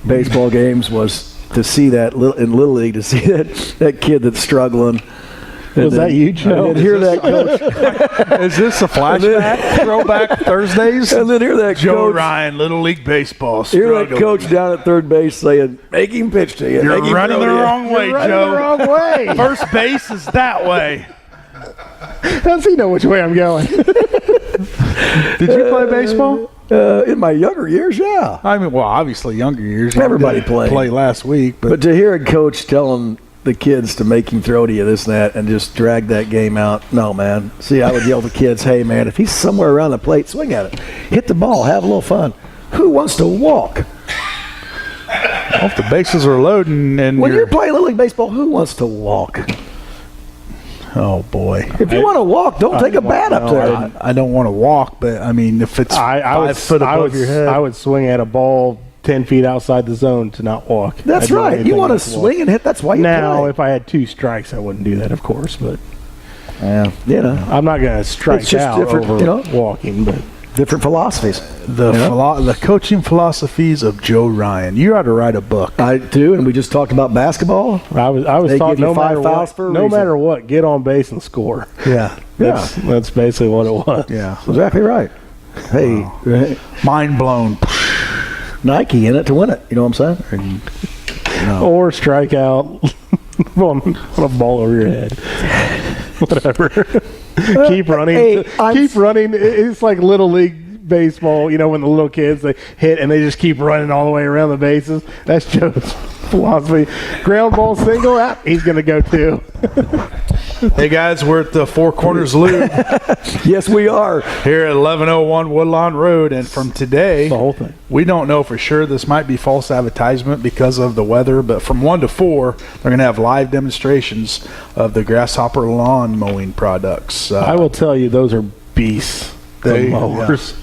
Speaker 3: baseball games was to see that in Little League, to see that kid that's struggling.
Speaker 4: Was that you, Joe?
Speaker 3: And hear that coach.
Speaker 1: Is this a flashback? Throwback Thursdays?
Speaker 3: And then hear that
Speaker 1: Joe
Speaker 3: coach.
Speaker 1: Ryan, Little League Baseball.
Speaker 3: Hear that
Speaker 1: struggle.
Speaker 3: coach down at third base saying, "Make him pitch to you.
Speaker 1: You're
Speaker 3: make him
Speaker 1: running
Speaker 3: throw
Speaker 1: the
Speaker 3: to you."
Speaker 1: wrong way,
Speaker 4: You're running
Speaker 1: Joe.
Speaker 4: the wrong way.
Speaker 1: First base is that way.
Speaker 4: Does he know which way I'm going?
Speaker 1: Did you play baseball?
Speaker 3: In my younger years, yeah.
Speaker 1: I mean, well, obviously younger years.
Speaker 3: Everybody
Speaker 1: You didn't
Speaker 3: played.
Speaker 1: play last week,
Speaker 3: But to hear a coach telling the kids to make him throw to you this and that and just drag that game out, no, man. See, I would yell to kids, hey, man, if he's somewhere around the plate, swing at it. Hit the ball. Have a little fun. Who wants to walk?
Speaker 1: well, if the bases are loading and
Speaker 3: When you're playing Little League Baseball, who wants to walk?
Speaker 1: oh boy,
Speaker 3: If you want to walk, don't take a bat up there.
Speaker 1: I don't want to walk, but I mean, if it's
Speaker 4: I
Speaker 1: 5 foot above your head,
Speaker 4: I would swing at a ball 10 feet outside the zone to not walk.
Speaker 3: That's
Speaker 4: I'd do
Speaker 3: right. You
Speaker 4: anything
Speaker 3: want to
Speaker 4: but walk.
Speaker 3: swing and hit. That's why you
Speaker 4: Now,
Speaker 3: play.
Speaker 4: if I had 2 strikes, I wouldn't do that, of course. But
Speaker 3: Yeah, you know,
Speaker 4: I'm not going to strike
Speaker 3: It's just
Speaker 4: out
Speaker 3: different,
Speaker 4: over
Speaker 3: you know?
Speaker 4: walking. But
Speaker 3: different philosophies.
Speaker 1: the coaching philosophies of Joe Ryan. You ought to write a book.
Speaker 3: I do, and we just talked about basketball.
Speaker 4: I was
Speaker 3: They
Speaker 4: taught
Speaker 3: give you
Speaker 4: no
Speaker 3: 5
Speaker 4: matter
Speaker 3: fouls
Speaker 4: what,
Speaker 3: for a
Speaker 4: no
Speaker 3: reason.
Speaker 4: matter what, get on base and score.
Speaker 1: Yeah,
Speaker 4: That's basically what it was.
Speaker 1: yeah.
Speaker 3: That's exactly right. Hey,
Speaker 1: Mind blown.
Speaker 3: Nike in it to win it. You know what I'm saying?
Speaker 4: Or strike out on a ball over your head. Whatever. Keep running.
Speaker 3: Hey,
Speaker 4: keep running. It's like Little League baseball, you know, when the little kids, they hit and they just keep running all the way around the bases. That's Joe's philosophy. Ground ball single, he's going to go too.
Speaker 1: Hey guys, we're at the Four Corners Lube
Speaker 3: Yes, we are.
Speaker 1: here at 1101 Woodlawn Road, and from today,
Speaker 4: The whole thing.
Speaker 1: we don't know for sure. This might be false advertisement because of the weather, but from 1 to 4, they're going to have live demonstrations of the Grasshopper lawn mowing products.
Speaker 4: I will tell you, those are beasts. The
Speaker 1: They-
Speaker 4: mowers.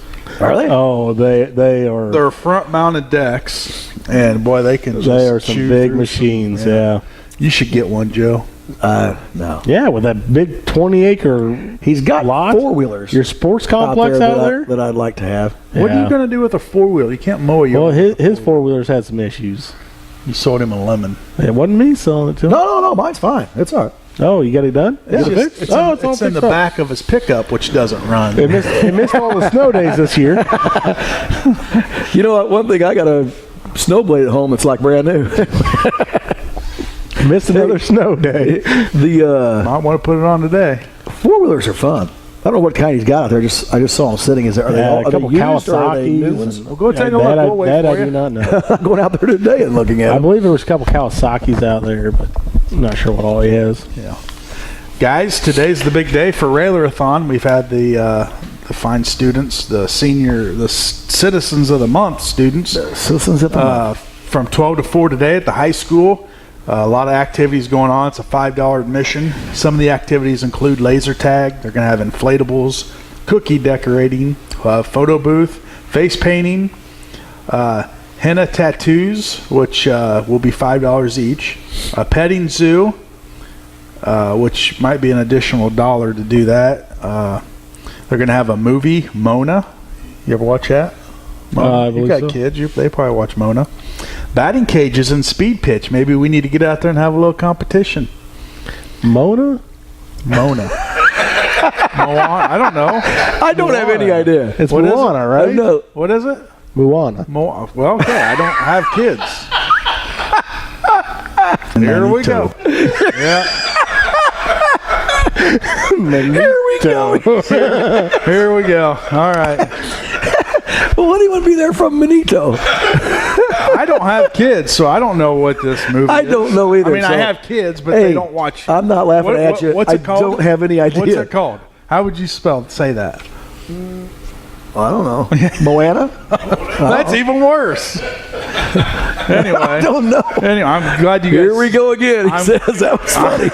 Speaker 3: Are they?
Speaker 4: Oh, they are.
Speaker 1: They're front-mounted decks, and boy, they can. Just
Speaker 4: They are some
Speaker 1: chew
Speaker 4: big
Speaker 1: through
Speaker 4: machines.
Speaker 1: some-
Speaker 4: Yeah.
Speaker 1: You should get one, Joe.
Speaker 3: No.
Speaker 4: Yeah, with that big 20-acre
Speaker 3: He's got
Speaker 4: lot.
Speaker 3: 4-wheelers
Speaker 4: Your sports complex out there.
Speaker 3: that I'd like to have.
Speaker 1: What are
Speaker 4: Yeah.
Speaker 1: you going to do with a 4-wheel? You can't mow it.
Speaker 4: Well, his 4-wheelers had some issues.
Speaker 1: You sold him a lemon.
Speaker 4: It wasn't me selling it to him.
Speaker 3: No, mine's fine. It's all right.
Speaker 4: Oh, you got it done?
Speaker 1: It's,
Speaker 4: Is it fixed?
Speaker 1: it's,
Speaker 4: Oh,
Speaker 1: in,
Speaker 4: it's all
Speaker 1: it's in the
Speaker 4: fixed up.
Speaker 1: back of his pickup, which doesn't run.
Speaker 4: It missed all the snow days this year.
Speaker 3: You know what? One thing, I got a snowblade at home. It's like brand new.
Speaker 4: Missed another snow day.
Speaker 3: The
Speaker 1: Might want to put it on today.
Speaker 3: 4-wheelers are fun. I don't know what kind he's got out there. I just saw him sitting. Are they
Speaker 4: Yeah,
Speaker 3: all,
Speaker 4: a
Speaker 3: are they
Speaker 4: couple
Speaker 3: used or are they new
Speaker 4: Kawasaki's.
Speaker 3: ones?
Speaker 4: and-
Speaker 1: Well, go take a
Speaker 4: that
Speaker 1: look.
Speaker 4: I,
Speaker 1: We'll wait
Speaker 4: that
Speaker 1: for
Speaker 4: I
Speaker 1: you.
Speaker 4: do not know.
Speaker 3: I'm going out there today and looking at
Speaker 4: I
Speaker 3: them.
Speaker 4: believe there was a couple Kawasaki's out there, but I'm not sure what all he has.
Speaker 1: Guys, today's the big day for Railerathon. We've had the fine students, the Citizens of the Month students,
Speaker 3: Citizens at the
Speaker 1: from 12 to 4 today at the high school. A lot of activities going on. It's a $5 admission. Some of the activities include laser tag. They're going to have inflatables, cookie decorating, photo booth, face painting, henna tattoos, which will be $5 each, a petting zoo, which might be an additional $1 to do that. They're going to have a movie, Mona. You ever watch that?
Speaker 4: I
Speaker 1: You
Speaker 4: believe
Speaker 1: got
Speaker 4: so.
Speaker 1: kids. They probably watch Mona. Batting cages and speed pitch. Maybe we need to get out there and have a little competition.
Speaker 4: Mona?
Speaker 1: Mona. Moana? I don't know.
Speaker 3: I don't have any idea.
Speaker 4: It's
Speaker 1: What is
Speaker 4: Moana,
Speaker 1: it?
Speaker 4: right?
Speaker 3: No.
Speaker 1: What is it?
Speaker 4: Moana.
Speaker 1: Well, okay. I don't have kids. Here we go. Yeah.
Speaker 3: Here we go.
Speaker 1: Here we go. All right.
Speaker 3: Well, what do you want to be there from, Benito?
Speaker 1: I don't have kids, so I don't know what this movie
Speaker 3: I
Speaker 1: is.
Speaker 3: don't know either,
Speaker 1: I mean, I
Speaker 3: so-
Speaker 1: have kids, but
Speaker 3: Hey,
Speaker 1: they don't watch.
Speaker 3: I'm not laughing at you.
Speaker 1: What's it
Speaker 3: I
Speaker 1: called?
Speaker 3: don't have any idea.
Speaker 1: What's it called? How would you say that?
Speaker 3: I don't know. Moana?
Speaker 1: That's even worse. Anyway.
Speaker 3: I don't know.
Speaker 1: Anyway, I'm glad you guys.
Speaker 3: Here we go again. He
Speaker 1: I'm-
Speaker 3: says that was funny.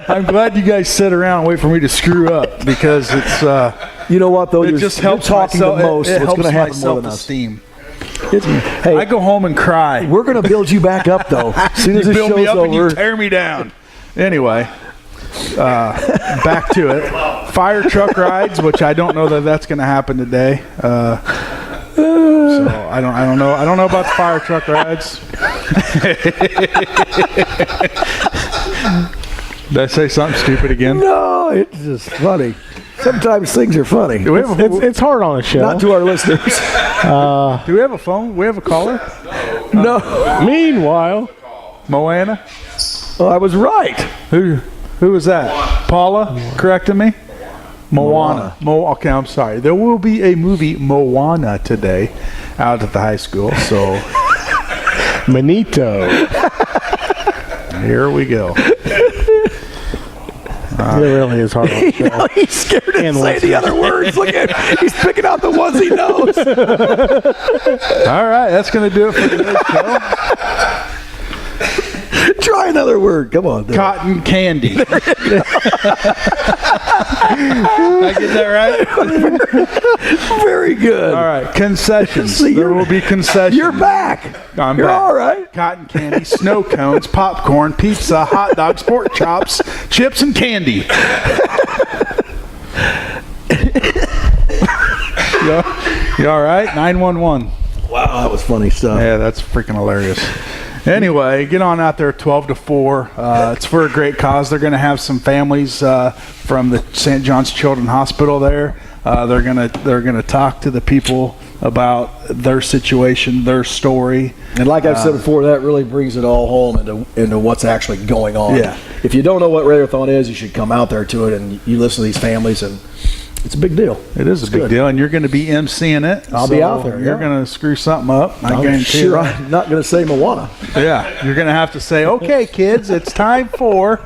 Speaker 1: I'm glad you guys sit around and wait for me to screw up because it's.
Speaker 3: You know what, though?
Speaker 1: It
Speaker 3: You're,
Speaker 1: just
Speaker 3: you're
Speaker 1: helps
Speaker 3: talking
Speaker 1: myself,
Speaker 3: the most.
Speaker 1: It
Speaker 3: What's
Speaker 1: helps
Speaker 3: going to
Speaker 1: my
Speaker 3: happen more than us?
Speaker 1: self-esteem.
Speaker 3: Hey,
Speaker 1: I go home and cry.
Speaker 3: we're going to build you back up, though. As soon
Speaker 1: You
Speaker 3: as this
Speaker 1: build me
Speaker 3: show's
Speaker 1: up and you
Speaker 3: over.
Speaker 1: tear me down. Anyway, back to it. Fire truck rides, which I don't know that that's going to happen today. So I don't know. I don't know about the fire truck rides. Did I say something stupid again?
Speaker 3: No, it's just funny. Sometimes things are funny.
Speaker 1: Do we have a,
Speaker 4: It's hard on a show.
Speaker 3: Not to our listeners.
Speaker 1: do we have a phone? We have a caller?
Speaker 3: No.
Speaker 4: Meanwhile,
Speaker 1: Moana?
Speaker 3: Oh, I was right.
Speaker 1: Who was that? Paula correcting me? Moana. Okay, I'm sorry. There will be a movie Moana today out at the high school. So
Speaker 4: Manito.
Speaker 1: here we go.
Speaker 4: It really is hard on a show.
Speaker 3: He's scared to
Speaker 4: And
Speaker 3: say the other words. Look at him. He's picking out the ones he knows.
Speaker 1: All right, that's going to do it for today's show.
Speaker 3: Try another word. Come on.
Speaker 1: Cotton candy. Did I get that right?
Speaker 3: Very good.
Speaker 1: All right, concessions.
Speaker 3: See,
Speaker 1: There will be concessions.
Speaker 3: You're back.
Speaker 1: I'm
Speaker 3: You're
Speaker 1: back.
Speaker 3: all right.
Speaker 1: Cotton candy, snow cones, popcorn, pizza, hot dogs, pork chops, chips, and candy. You all right? 911.
Speaker 3: Wow, that was funny stuff.
Speaker 1: Yeah, that's freaking hilarious. Anyway, get on out there 12 to 4. It's for a great cause. They're going to have some families from the St. John's Children's Hospital there. They're gonna talk to the people about their situation, their story.
Speaker 3: And like I've said before, that really brings it all home into what's actually going on.
Speaker 1: Yeah.
Speaker 3: If you don't know what Radiothon is, you should come out there to it and you listen to these families, and it's a big deal.
Speaker 1: It is a big
Speaker 3: good.
Speaker 1: deal, and you're going to be emceeing it.
Speaker 3: I'll be out there,
Speaker 1: You're
Speaker 3: yeah.
Speaker 1: going to screw something up. I
Speaker 3: I'm
Speaker 1: guarantee
Speaker 3: sure
Speaker 1: you.
Speaker 3: I'm not going to say Moana.
Speaker 1: Yeah, you're going to have to say, "Okay, kids, it's time for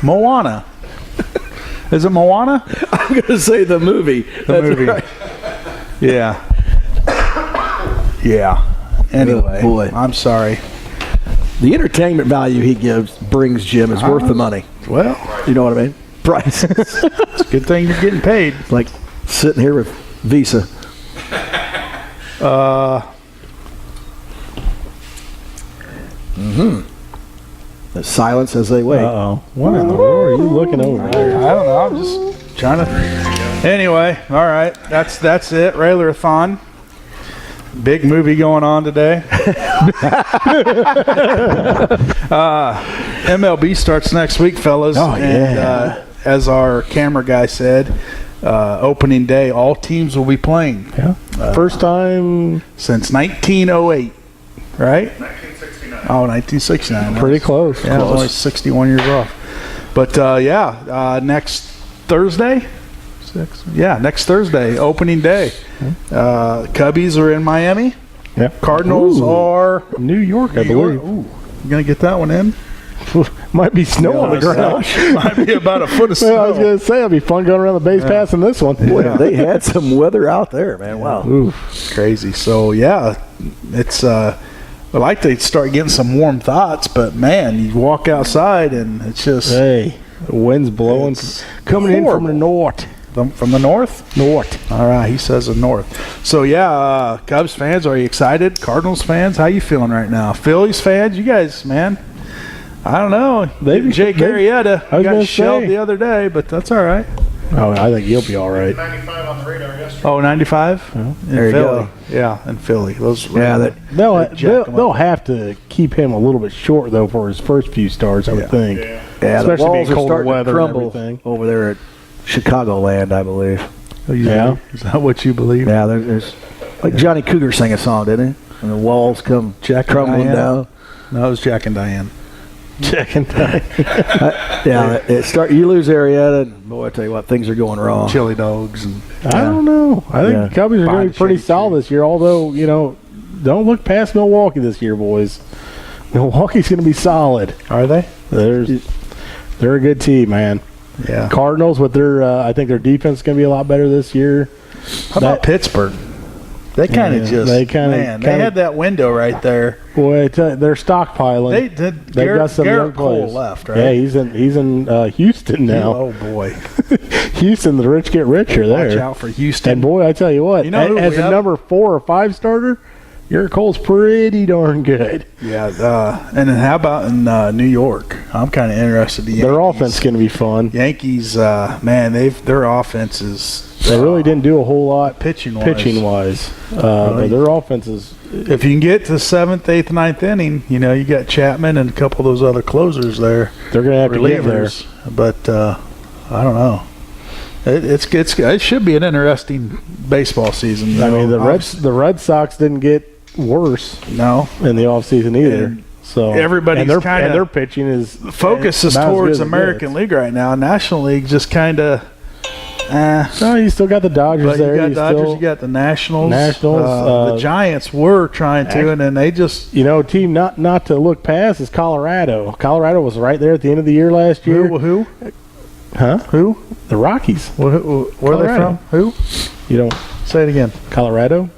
Speaker 1: Moana." Is it Moana?
Speaker 3: I'm going to say the movie.
Speaker 1: The movie.
Speaker 3: Right.
Speaker 1: Yeah. Yeah. Anyway,
Speaker 3: Oh, boy.
Speaker 1: I'm sorry.
Speaker 3: The entertainment value he brings Jim is worth the money.
Speaker 1: Well,
Speaker 3: You know what I mean? Price.
Speaker 1: it's a good thing you're getting paid.
Speaker 3: Like sitting here with Visa. The silence as they wait.
Speaker 4: Uh-oh. What in the world are you looking over there?
Speaker 1: I don't know. I'm just trying to. Anyway, all right. That's it. Radiothon. Big movie going on today. MLB starts next week, fellas.
Speaker 4: Oh,
Speaker 1: And,
Speaker 4: yeah.
Speaker 1: as our camera guy said, opening day, all teams will be playing
Speaker 4: Yeah. First time,
Speaker 1: since 1908, right?
Speaker 5: 1969.
Speaker 1: Oh, 1969.
Speaker 4: pretty close.
Speaker 1: Yeah, I was only 61 years off. But next Thursday. Next Thursday, opening day. Cubbies are in Miami.
Speaker 4: Yeah.
Speaker 1: Cardinals
Speaker 4: Ooh.
Speaker 1: are
Speaker 4: New York, I
Speaker 1: New York.
Speaker 4: believe.
Speaker 1: Ooh, you gonna get that one in?
Speaker 4: Might be snow on the ground.
Speaker 1: Might be about a foot of
Speaker 4: Well, I was
Speaker 1: snow.
Speaker 4: going to say, it'd be fun going around the base pass in this one.
Speaker 3: Boy, they had some weather out there, man. Wow.
Speaker 4: Ooh.
Speaker 1: Crazy. So yeah, it's I like to start getting some warm thoughts, but man, you walk outside and it's just
Speaker 4: Hey, the wind's blowing,
Speaker 1: It's
Speaker 4: coming in from
Speaker 1: horrible.
Speaker 4: the north.
Speaker 1: from the north.
Speaker 4: North.
Speaker 1: All right, he says the north. So yeah, Cubs fans, are you excited? Cardinals fans, how you feeling right now? Phillies fans, you guys, man. I don't know.
Speaker 4: Maybe-
Speaker 1: Jake
Speaker 4: maybe-
Speaker 1: Arrieta
Speaker 4: I was
Speaker 1: got
Speaker 4: gonna
Speaker 1: shelled
Speaker 4: say.
Speaker 1: the other day, but that's all right.
Speaker 4: Oh, I think you'll be all right.
Speaker 5: 95 on the radar yesterday.
Speaker 1: Oh, 95? In
Speaker 3: There you
Speaker 1: Philly.
Speaker 3: go.
Speaker 1: Yeah, in Philly. Those
Speaker 3: Yeah, that
Speaker 4: They'll have to keep him a little bit short though for his first few starts, I would think.
Speaker 5: Yeah.
Speaker 3: Yeah,
Speaker 4: Especially
Speaker 3: the walls
Speaker 4: being
Speaker 3: are
Speaker 4: cold
Speaker 3: starting
Speaker 4: weather
Speaker 3: to
Speaker 4: and
Speaker 3: crumble
Speaker 4: everything.
Speaker 3: over there at Chicagoland, I believe.
Speaker 4: Yeah.
Speaker 1: Is that what you believe?
Speaker 3: Yeah, there's like Johnny Cougar sang a song, didn't he? And the walls come
Speaker 1: Jack and
Speaker 3: crumbling
Speaker 1: Diane?
Speaker 3: down.
Speaker 1: No, it was Jack and Diane.
Speaker 4: Checking time.
Speaker 3: Yeah, you lose Arrieta, and boy, I tell you what, things are going wrong.
Speaker 1: Chili dogs and
Speaker 4: I don't know. I think
Speaker 3: Yeah.
Speaker 4: the Cubbies are going to be pretty
Speaker 1: Shady
Speaker 4: solid this year, although, don't look past Milwaukee this year, boys. Milwaukee's going to be solid.
Speaker 1: are they?
Speaker 4: They're a good team, man.
Speaker 1: Yeah.
Speaker 4: Cardinals with their I think their defense is going to be a lot better this year.
Speaker 1: How about Pittsburgh? They kind of
Speaker 4: they
Speaker 1: had that window right there.
Speaker 4: Boy, they're stockpiling.
Speaker 1: They did.
Speaker 4: They've got some young
Speaker 1: Garrett Cole
Speaker 4: players.
Speaker 1: left, right?
Speaker 4: Yeah, he's in Houston now.
Speaker 1: Oh boy,
Speaker 4: Houston, the rich get richer there.
Speaker 1: watch out for Houston.
Speaker 4: And boy, I tell you what,
Speaker 1: You know who
Speaker 4: as
Speaker 1: we
Speaker 4: a
Speaker 1: have?
Speaker 4: number 4 or 5 starter, Garrett Cole's pretty darn good.
Speaker 1: Yeah, and then how about in New York? I'm kind of interested.
Speaker 4: Their offense is going to be fun.
Speaker 1: Yankees, man, their offense is.
Speaker 4: They really didn't do a whole lot
Speaker 1: pitching-wise.
Speaker 4: but their offense is.
Speaker 1: If you can get to 7th, 8th, 9th inning, you got Chapman and a couple of those other closers there.
Speaker 4: They're going to have to get there.
Speaker 1: But I don't know. It should be an interesting baseball season.
Speaker 4: I mean, the Red Sox didn't get worse
Speaker 1: No.
Speaker 4: in the offseason either.
Speaker 1: And
Speaker 4: so
Speaker 1: everybody's
Speaker 4: and
Speaker 1: kinda-
Speaker 4: their pitching is
Speaker 1: Focus is
Speaker 4: about as
Speaker 1: towards
Speaker 4: good as it
Speaker 1: American
Speaker 4: gets.
Speaker 1: League right now. National League just kind of.
Speaker 4: No, you still got the Dodgers
Speaker 1: But
Speaker 4: there.
Speaker 1: you got
Speaker 4: You
Speaker 1: Dodgers,
Speaker 4: still,
Speaker 1: you got the Nationals.
Speaker 4: Nationals,
Speaker 1: the Giants were trying to, and then they just.
Speaker 4: team not to look past is Colorado. Colorado was right there at the end of the year last year.
Speaker 1: Who?
Speaker 4: Huh?
Speaker 1: Who?
Speaker 4: The Rockies.
Speaker 1: Where are they
Speaker 4: Colorado.
Speaker 1: from? Who?
Speaker 4: You don't
Speaker 1: Say it again.
Speaker 4: Colorado?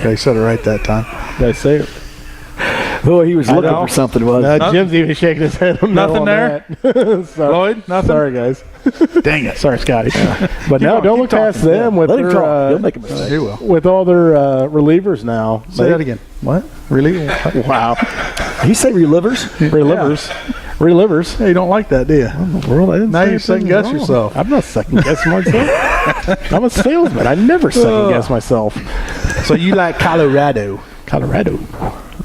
Speaker 1: They said it right that time.
Speaker 4: Did I say it?
Speaker 3: Oh, he was
Speaker 1: I
Speaker 3: looking
Speaker 1: know.
Speaker 3: for something. Was
Speaker 4: Jim's even shaking his head. on
Speaker 1: Nothing
Speaker 4: that. Sorry.
Speaker 1: Lloyd, nothing?
Speaker 4: Sorry, guys.
Speaker 1: Dang it.
Speaker 4: Sorry, Scotty. But no,
Speaker 1: on,
Speaker 4: don't
Speaker 1: keep
Speaker 4: look past
Speaker 1: talking.
Speaker 4: them with
Speaker 3: Let him
Speaker 4: their
Speaker 3: talk. He'll make a mistake.
Speaker 1: He will.
Speaker 4: with all their relievers now.
Speaker 1: Say that again. What? Really?
Speaker 4: Wow.
Speaker 3: he say relivers?
Speaker 4: Relivers.
Speaker 1: Hey, you don't like that, do you?
Speaker 4: World, I didn't
Speaker 1: Now
Speaker 4: say
Speaker 1: you second guess
Speaker 4: anything wrong.
Speaker 1: yourself.
Speaker 4: I'm not second guessing myself. I'm a salesman. I never second guess myself.
Speaker 1: So you like Colorado?
Speaker 4: Colorado.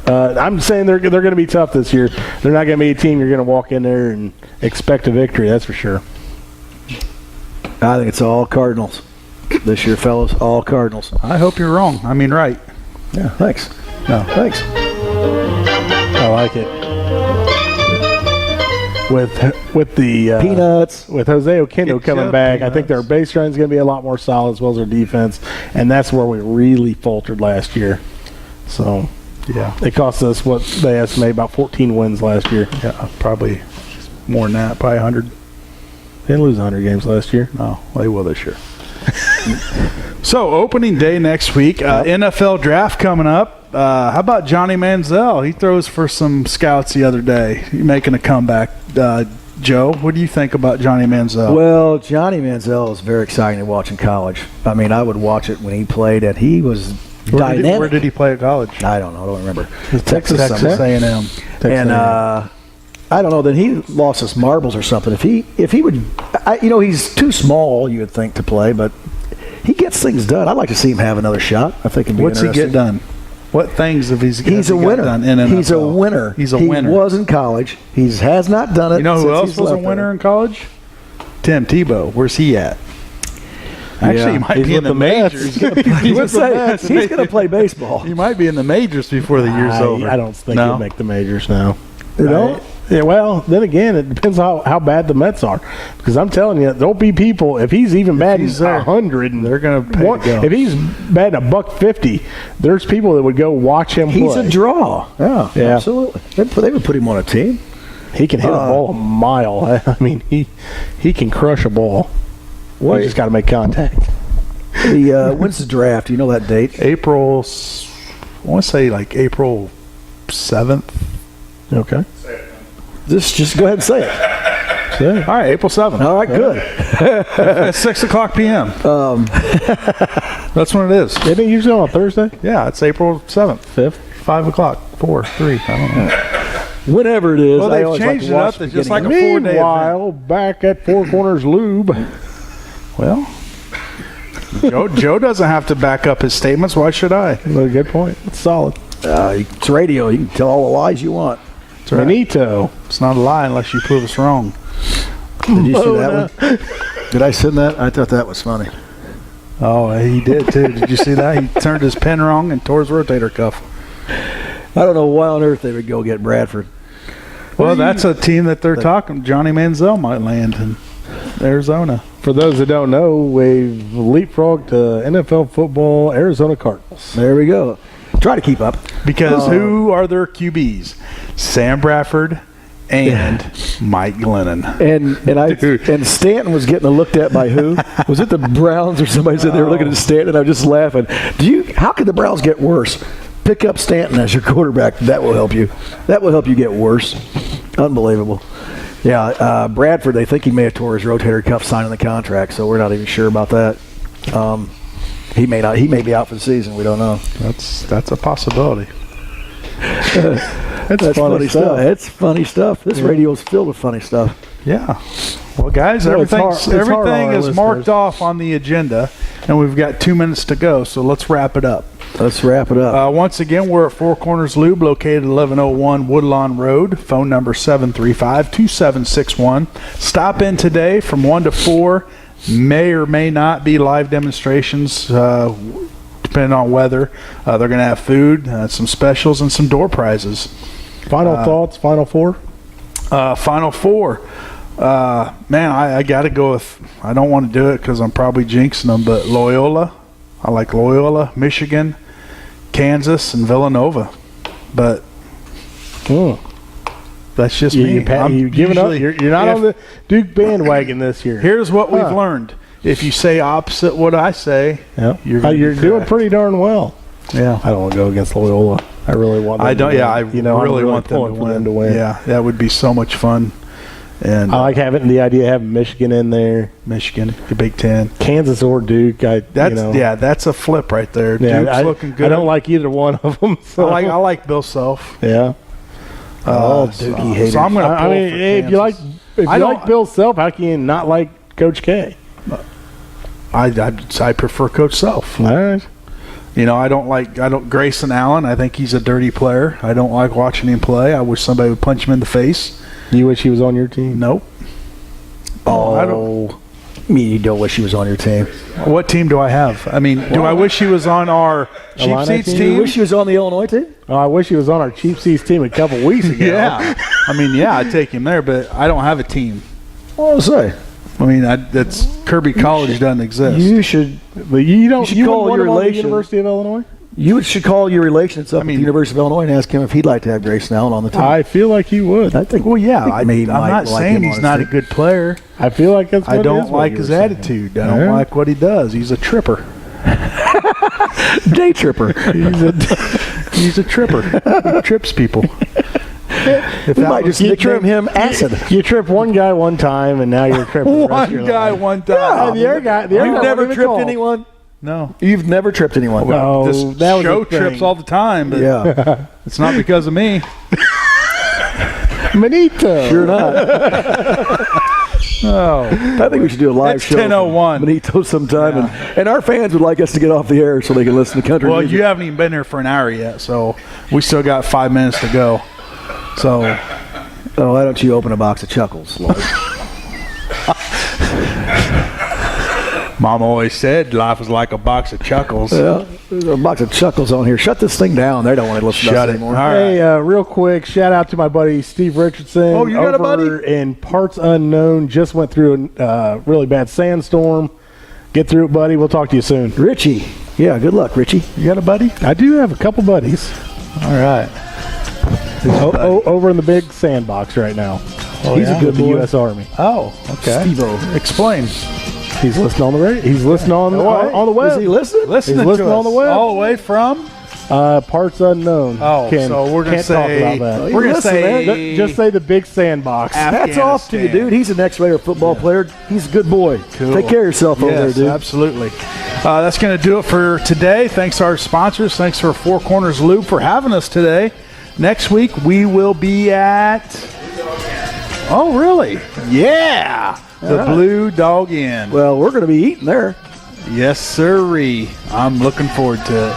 Speaker 4: I'm saying they're going to be tough this year. They're not going to be a team you're going to walk in there and expect a victory. That's for sure.
Speaker 3: I think it's all Cardinals this year, fellas. All Cardinals.
Speaker 1: I hope you're wrong. I mean, right.
Speaker 3: Yeah, thanks.
Speaker 1: No.
Speaker 3: Thanks.
Speaker 4: I like it. With the
Speaker 3: Peanuts.
Speaker 4: with Jose Oquendo
Speaker 1: Get
Speaker 4: coming
Speaker 1: you
Speaker 4: back, I think their
Speaker 1: peanuts.
Speaker 4: base run's going to be a lot more solid as well as their defense, and that's where we really faltered last year. So
Speaker 1: Yeah.
Speaker 4: it cost us what they estimate about 14 wins last year.
Speaker 1: Yeah, probably more than that. Probably 100.
Speaker 4: They didn't lose 100 games last year.
Speaker 1: No, they will this year. So, opening day next week. NFL draft coming up. How about Johnny Manziel? He throws for some scouts the other day. He's making a comeback. Joe, what do you think about Johnny Manziel?
Speaker 3: Well, Johnny Manziel is very exciting to watch in college. I mean, I would watch it when he played, and he was dynamic.
Speaker 1: Where did he play at college?
Speaker 3: I don't know. I don't remember.
Speaker 1: Texas
Speaker 3: somewhere.
Speaker 1: A&M.
Speaker 3: And I don't know. Then he lost his marbles or something. If he would, he's too small. You would think to play, but he gets things done. I'd like to see him have another shot. I think it'd be
Speaker 1: What's he
Speaker 3: interesting.
Speaker 1: get done? What things have
Speaker 3: He's
Speaker 1: has
Speaker 3: a
Speaker 1: he got
Speaker 3: winner.
Speaker 1: done in NFL?
Speaker 3: He's a winner.
Speaker 1: He's a
Speaker 3: he
Speaker 1: winner.
Speaker 3: was in college. He has not done it.
Speaker 1: You know who
Speaker 3: since
Speaker 1: else
Speaker 3: he's
Speaker 1: was a
Speaker 3: left
Speaker 1: winner
Speaker 3: there.
Speaker 1: in college? Tim Tebow. Where's he at? Actually,
Speaker 3: Yeah.
Speaker 1: he might
Speaker 4: He's
Speaker 1: be in
Speaker 4: with
Speaker 1: the
Speaker 4: the Mets.
Speaker 1: majors.
Speaker 3: He's going to play baseball.
Speaker 1: He might be in the majors before the year's over.
Speaker 4: I don't think
Speaker 1: No?
Speaker 4: he'll make the majors now.
Speaker 3: You know?
Speaker 4: Yeah, well, then again, it depends how bad the Mets are. Because I'm telling you, there'll be people, if he's even batting
Speaker 1: he's there,
Speaker 4: 100, and
Speaker 1: they're gonna pay to go.
Speaker 4: if he's batting $150, there's people that would go watch him
Speaker 3: He's
Speaker 4: play.
Speaker 3: a draw. Yeah,
Speaker 4: Yeah.
Speaker 3: absolutely. They would put him on a team.
Speaker 4: He can hit a ball a mile. I mean, he can crush a ball.
Speaker 3: Well,
Speaker 4: You just got to make contact.
Speaker 3: When's the draft? Do you know that date?
Speaker 1: April, I want to say like April 7th.
Speaker 4: Okay.
Speaker 3: Just go ahead and say it.
Speaker 1: All right, April 7th.
Speaker 3: All right, good.
Speaker 1: At 6 o'clock p.m. That's when it is.
Speaker 4: Isn't it usually on a Thursday?
Speaker 1: Yeah, it's April 7th.
Speaker 4: 5th?
Speaker 1: 5 o'clock, 4, 3, I don't know.
Speaker 3: Whenever it is.
Speaker 1: Well,
Speaker 3: I
Speaker 1: they've
Speaker 3: always like
Speaker 1: changed
Speaker 3: to
Speaker 1: it
Speaker 3: watch
Speaker 1: up.
Speaker 3: the
Speaker 1: It's just
Speaker 3: beginning
Speaker 1: like
Speaker 3: of
Speaker 1: a 4-day
Speaker 4: Meanwhile, back at Four Corners Lube.
Speaker 1: Well, Joe doesn't have to back up his statements. Why should I?
Speaker 4: Well, good point. It's solid.
Speaker 3: It's radio. You can tell all the lies you want.
Speaker 1: That's right.
Speaker 4: Benito.
Speaker 1: It's not a lie unless you prove us wrong.
Speaker 3: Did you see that one? Did I send that? I thought that was funny.
Speaker 1: Oh, he did too. Did you see that? He turned his pen wrong and tore his rotator cuff.
Speaker 3: I don't know why on earth they would go get Bradford.
Speaker 1: Well, that's a team that they're talking. Johnny Manziel might land in Arizona.
Speaker 4: For those that don't know, we've leapfrogged to NFL football, Arizona Cardinals.
Speaker 3: There we go. Try to keep up.
Speaker 1: Because who are their QBs? Sam Bradford and Mike Glennon.
Speaker 3: And Stanton was getting looked at by who? Was it the Browns or somebody said they were looking at Stanton? I'm just laughing. How could the Browns get worse? Pick up Stanton as your quarterback. That will help you. That will help you get worse. Unbelievable. Yeah, Bradford, they think he may have tore his rotator cuff signing the contract, so we're not even sure about that. He may not. He may be out for the season. We don't know.
Speaker 1: That's a possibility.
Speaker 3: That's funny stuff. It's funny stuff. This radio is filled with funny stuff.
Speaker 1: Yeah. Well, guys, everything is marked off on the agenda, and we've got 2 minutes to go, so let's wrap it up. Once again, we're at Four Corners Lube, located 1101 Woodlawn Road. Phone number 735-2761. Stop in today from 1 to 4. May or may not be live demonstrations, depending on weather. They're going to have food, some specials, and some door prizes.
Speaker 4: Final thoughts, Final Four?
Speaker 1: Final Four. Man, I got to go with, I don't want to do it because I'm probably jinxing them, but Loyola. I like Loyola, Michigan, Kansas, and Villanova. But that's just me.
Speaker 4: You're giving up. You're not on the Duke bandwagon this year.
Speaker 1: Here's what we've learned. If you say opposite what I say, you're
Speaker 4: doing pretty darn well.
Speaker 1: Yeah.
Speaker 4: I don't want to go against Loyola. I really want them to win.
Speaker 1: I really want them to win. Yeah, that would be so much fun. And
Speaker 4: I like the idea of having Michigan in there.
Speaker 1: Michigan, the Big Ten.
Speaker 4: Kansas or Duke.
Speaker 1: That's a flip right there.
Speaker 4: Yeah,
Speaker 1: Duke's looking good.
Speaker 4: I don't like either one of them. So.
Speaker 1: I like Bill Self.
Speaker 4: Yeah.
Speaker 1: Dookie haters. So I'm going to pull for
Speaker 4: if you like Bill Self, how can you not like Coach K?
Speaker 1: I prefer Coach Self.
Speaker 4: All right.
Speaker 1: I don't Grayson Allen. I think he's a dirty player. I don't like watching him play. I wish somebody would punch him in the face.
Speaker 4: You wish he was on your team?
Speaker 1: Nope.
Speaker 3: I don't. You don't wish he was on your team.
Speaker 1: What team do I have? I mean, do I wish he was on our Cheap Seats team?
Speaker 3: You wish he was on the Illinois team?
Speaker 4: Oh, I wish he was on our Cheap Seats team a couple weeks ago.
Speaker 1: Yeah. I'd take him there, but I don't have a team.
Speaker 3: What was I say?
Speaker 1: I mean, that's Kirby College doesn't exist.
Speaker 3: You should.
Speaker 4: But you don't.
Speaker 3: You call your relation.
Speaker 4: The University of Illinois.
Speaker 3: You should call your relations up at the University of Illinois and ask him if he'd like to have Grayson Allen on the team.
Speaker 4: I feel like he would.
Speaker 3: I think.
Speaker 1: Well, yeah. I'm not
Speaker 3: like
Speaker 1: saying he's not a good player.
Speaker 4: I feel like that's. What
Speaker 1: I don't like his attitude. I don't like what he does. He's a tripper.
Speaker 3: Day tripper.
Speaker 1: He's a tripper. He trips people.
Speaker 3: We might just nickname him Acid.
Speaker 4: You trip one guy one time, and now you're tripping.
Speaker 1: One guy one time.
Speaker 4: Yeah, the other guy.
Speaker 3: You've never tripped anyone?
Speaker 1: No.
Speaker 3: You've never tripped anyone?
Speaker 1: No. This show trips all the time, but it's not because of me.
Speaker 4: Manito.
Speaker 3: You're not. I think we should do a live show.
Speaker 1: 10:01.
Speaker 3: Manito sometime, and our fans would like us to get off the air so they can listen to country music.
Speaker 1: You haven't even been here for an hour yet, so we still got 5 minutes to go. So,
Speaker 3: why don't you open a box of Chuckles, Lloyd?
Speaker 1: Mom always said life was like a box of Chuckles.
Speaker 3: Yeah, there's a box of Chuckles on here. Shut this thing down. They don't want to listen to us anymore.
Speaker 4: Hey, real quick, shout out to my buddy Steve Richardson.
Speaker 1: Oh, you got a buddy?
Speaker 4: In Parts Unknown. Just went through a really bad sandstorm. Get through it, buddy. We'll talk to you soon.
Speaker 3: Richie. Yeah, good luck, Richie.
Speaker 1: You got a buddy?
Speaker 4: I do have a couple buddies.
Speaker 1: All right.
Speaker 4: Over in the big sandbox right now. He's a good boy. The U.S. Army.
Speaker 1: Oh, okay.
Speaker 3: Steve-O.
Speaker 1: Explain.
Speaker 4: He's listening on the radio. He's listening on the web.
Speaker 3: Is he listening?
Speaker 1: He's listening on the web. All the way from?
Speaker 4: Parts Unknown.
Speaker 1: Oh, so we're going to say.
Speaker 4: Talk about that.
Speaker 1: We're going to say.
Speaker 4: Just say the big sandbox.
Speaker 3: Hats off to you, dude. He's an X-rated football player. He's a good boy.
Speaker 1: Cool.
Speaker 3: Take care of yourself over there, dude.
Speaker 1: Absolutely. That's going to do it for today. Thanks to our sponsors. Thanks for Four Corners Lube for having us today. Next week, we will be at... Oh, really? Yeah. The Blue Dog Inn.
Speaker 3: Well, we're going to be eating there.
Speaker 1: Yes, sirree. I'm looking forward to it.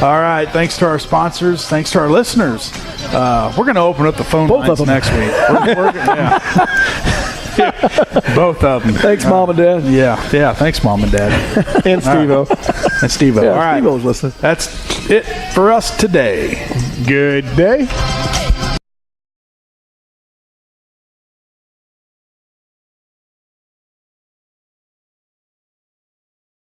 Speaker 1: All right. Thanks to our sponsors. Thanks to our listeners. We're going to open up the phone lines next week. Both of them.
Speaker 3: Thanks, Mom and Dad.
Speaker 1: Yeah. Thanks, Mom and Dad.
Speaker 4: And Steve-O.
Speaker 1: And Steve-O.
Speaker 3: Yeah,
Speaker 1: all right.
Speaker 3: Steve-O's listening.
Speaker 1: That's it for us today.
Speaker 4: Good day.